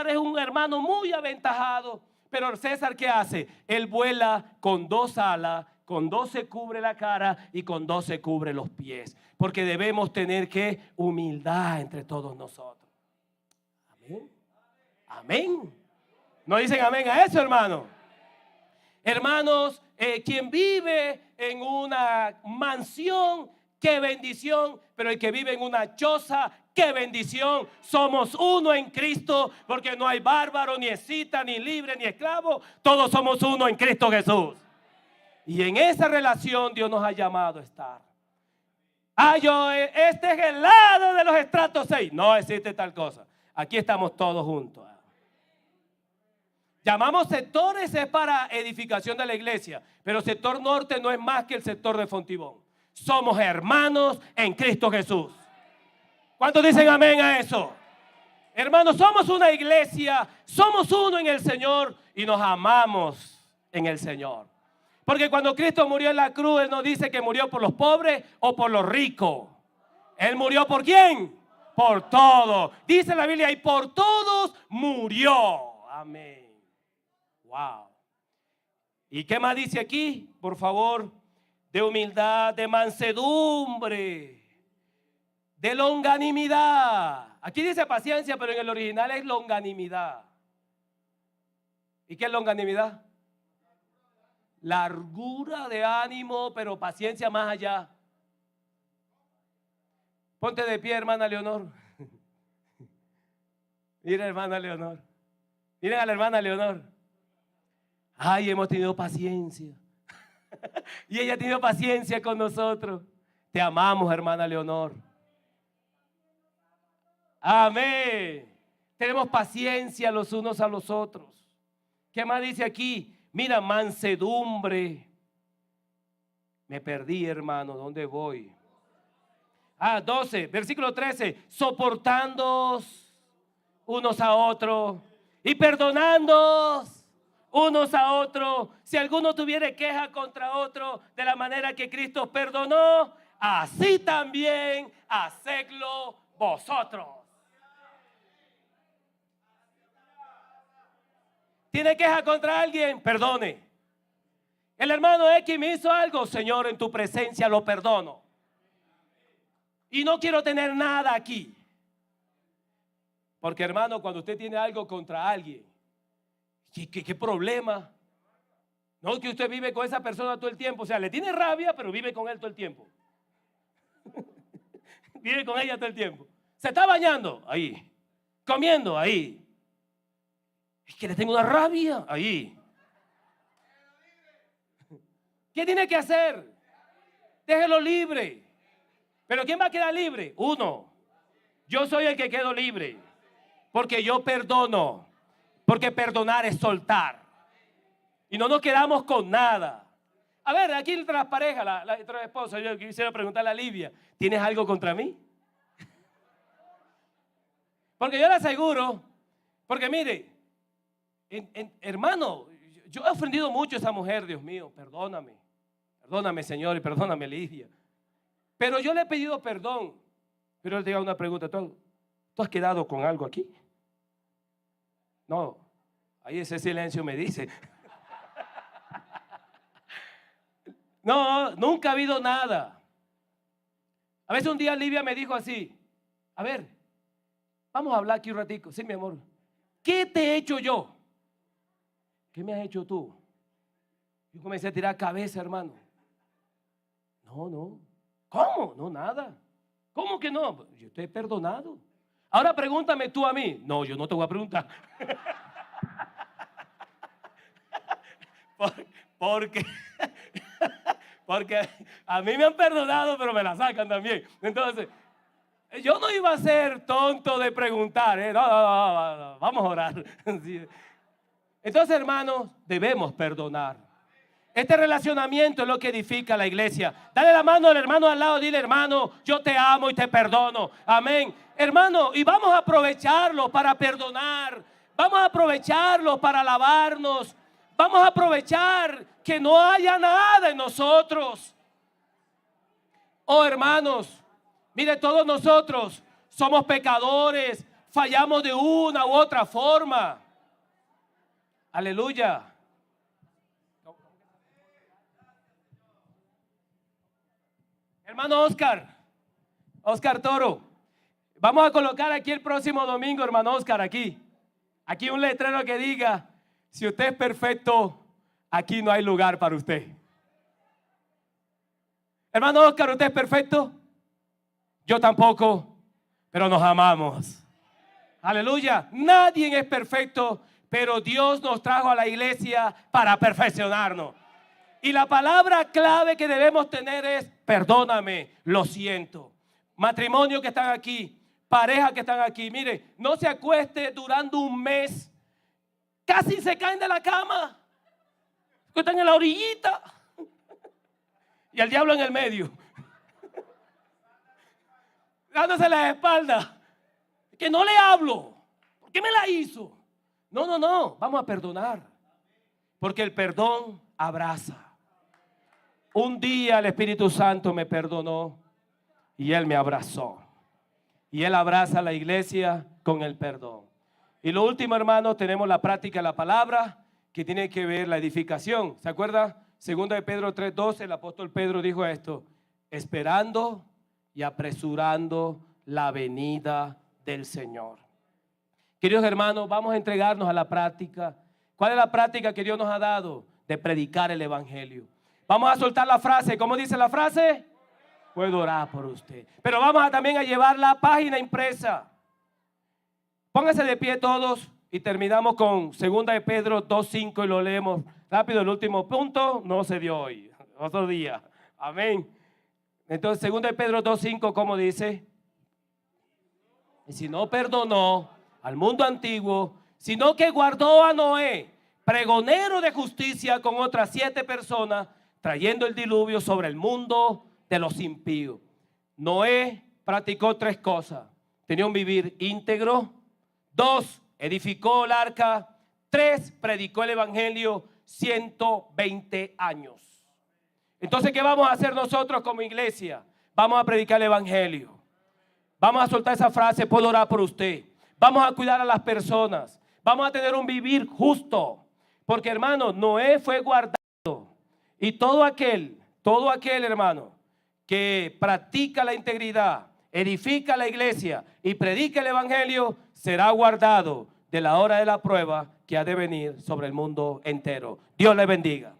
[SPEAKER 2] es un hermano muy aventajado, pero César, ¿qué hace? Él vuela con 2 alas, con 2 se cubre la cara y con 2 se cubre los pies, porque debemos tener humildad entre todos nosotros. Amén. Amén. ¿No dicen amén a eso, hermano? Hermanos, quien vive en una mansión, qué bendición, pero el que vive en una choza, qué bendición. Somos uno en Cristo, porque no hay bárbaro, ni escita, ni libre, ni esclavo. Todos somos uno en Cristo Jesús. Y en esa relación Dios nos ha llamado a estar. Este es el lado de los estratos 6. No existe tal cosa. Aquí estamos todos juntos. Llamamos sectores es para edificación de la iglesia, pero sector norte no es más que el sector de Fontibón. Somos hermanos en Cristo Jesús. ¿Cuántos dicen amén a eso? Hermanos, somos una iglesia, somos uno en el Señor y nos amamos en el Señor. Porque cuando Cristo murió en la cruz, Él no dice que murió por los pobres o por los ricos. Él murió ¿por quién? Por todos. Dice la Biblia, y por todos murió. Amén. Wow. ¿Y qué más dice aquí? Por favor, de humildad, de mansedumbre, de longanimidad. Aquí dice paciencia, pero en el original es longanimidad. ¿Y qué es longanimidad? Largura de ánimo, pero paciencia más allá. Ponte de pie, hermana Leonor. Mira, hermana Leonor. Miren a la hermana Leonor. Ay, hemos tenido paciencia. Y ella ha tenido paciencia con nosotros. Te amamos, hermana Leonor. Amén. Tenemos paciencia los unos a los otros. ¿Qué más dice aquí? Mira, mansedumbre. Me perdí, hermano. ¿Dónde voy? 12, versículo 13. Soportándoos unos a otros y perdonándoos unos a otros. Si alguno tuviere queja contra otro, de la manera que Cristo perdonó, así también hacedlo vosotros. ¿Tiene queja contra alguien? Perdone. El hermano X me hizo algo, Señor, en tu presencia lo perdono. Y no quiero tener nada aquí. Porque, hermano, cuando usted tiene algo contra alguien, ¿qué problema? No, que usted vive con esa persona todo el tiempo. O sea, le tiene rabia, pero vive con él todo el tiempo. Vive con ella todo el tiempo. Se está bañando, ahí. Comiendo, ahí. Es que le tengo una rabia, ahí. ¿Qué tiene que hacer? Déjelo libre. ¿Pero quién va a quedar libre? Uno. Yo soy el que quedo libre. Porque yo perdono. Porque perdonar es soltar. Y no nos quedamos con nada. A ver, aquí entre las parejas, entre las esposas, yo quisiera preguntarle a Livia, ¿tienes algo contra mí? Porque yo le aseguro, porque mire, hermano, yo he ofendido mucho a esa mujer, Dios mío, perdóname. Perdóname, Señor, y perdóname, Lidia. Pero yo le he pedido perdón. Pero él te hago una pregunta, ¿tú has quedado con algo aquí? No, ahí ese silencio me dice. No, nunca ha habido nada. A veces un día Livia me dijo así, a ver, vamos a hablar aquí un ratico. Sí, mi amor. ¿Qué te he hecho yo? ¿Qué me has hecho tú? Yo comencé a tirar cabeza, hermano. No. ¿Cómo? No, nada. ¿Cómo que no? Yo te he perdonado. Ahora pregúntame tú a mí. No, yo no te voy a preguntar. Porque a mí me han perdonado, pero me la sacan también. Entonces, yo no iba a ser tonto de preguntar. No, vamos a orar. Entonces, hermanos, debemos perdonar. Este relacionamiento es lo que edifica la iglesia. Dale la mano al hermano al lado, dile, hermano, yo te amo y te perdono. Amén. Hermano, y vamos a aprovecharlo para perdonar. Vamos a aprovecharlo para alabarnos. Vamos a aprovechar que no haya nada en nosotros. Oh, hermanos, mire, todos nosotros somos pecadores, fallamos de una u otra forma. Aleluya. Hermano Oscar Toro, vamos a colocar aquí el próximo domingo, hermano Oscar, aquí un letrero que diga: si usted es perfecto, aquí no hay lugar para usted. Hermano Oscar, ¿usted es perfecto? Yo tampoco, pero nos amamos. Aleluya. Nadie es perfecto, pero Dios nos trajo a la iglesia para perfeccionarnos. Y la palabra clave que debemos tener es: perdóname, lo siento. Matrimonio que están aquí, pareja que están aquí, mire, no se acueste durante un mes. Casi se caen de la cama. Están en la orillita. Y el diablo en el medio. Dándose la espalda. Que no le hablo. ¿Por qué me la hizo? No. Vamos a perdonar. Porque el perdón abraza. Un día el Espíritu Santo me perdonó y Él me abrazó. Y Él abraza a la iglesia con el perdón. Y lo último, hermano, tenemos la práctica de la palabra, que tiene que ver la edificación. ¿Se acuerda? Segunda de Pedro 3:12, el apóstol Pedro dijo esto: esperando y apresurando la venida del Señor. Queridos hermanos, vamos a entregarnos a la práctica. ¿Cuál es la práctica que Dios nos ha dado? De predicar el evangelio. Vamos a soltar la frase. ¿Cómo dice la frase? Puedo orar por usted. Pero vamos también a llevar la página impresa. Pónganse de pie todos y terminamos con 2 de Pedro 2:5 y lo leemos rápido. El último punto no se dio hoy, otro día. Amén. Entonces 2 de Pedro 2:5, ¿cómo dice? Y si no perdonó al mundo antiguo, sino que guardó a Noé, pregonero de justicia, con otras 7 personas, trayendo el diluvio sobre el mundo de los impíos. Noé practicó 3 cosas. Tenía un vivir íntegro. 2, edificó el arca. 3, predicó el evangelio 120 años. Entonces, ¿qué vamos a hacer nosotros como iglesia? Vamos a predicar el evangelio. Vamos a soltar esa frase: puedo orar por usted. Vamos a cuidar a las personas. Vamos a tener un vivir justo. Porque, hermano, Noé fue guardado. Y todo aquel, hermano, que practica la integridad, edifica la iglesia y predica el evangelio, será guardado de la hora de la prueba que ha de venir sobre el mundo entero. Dios le bendiga.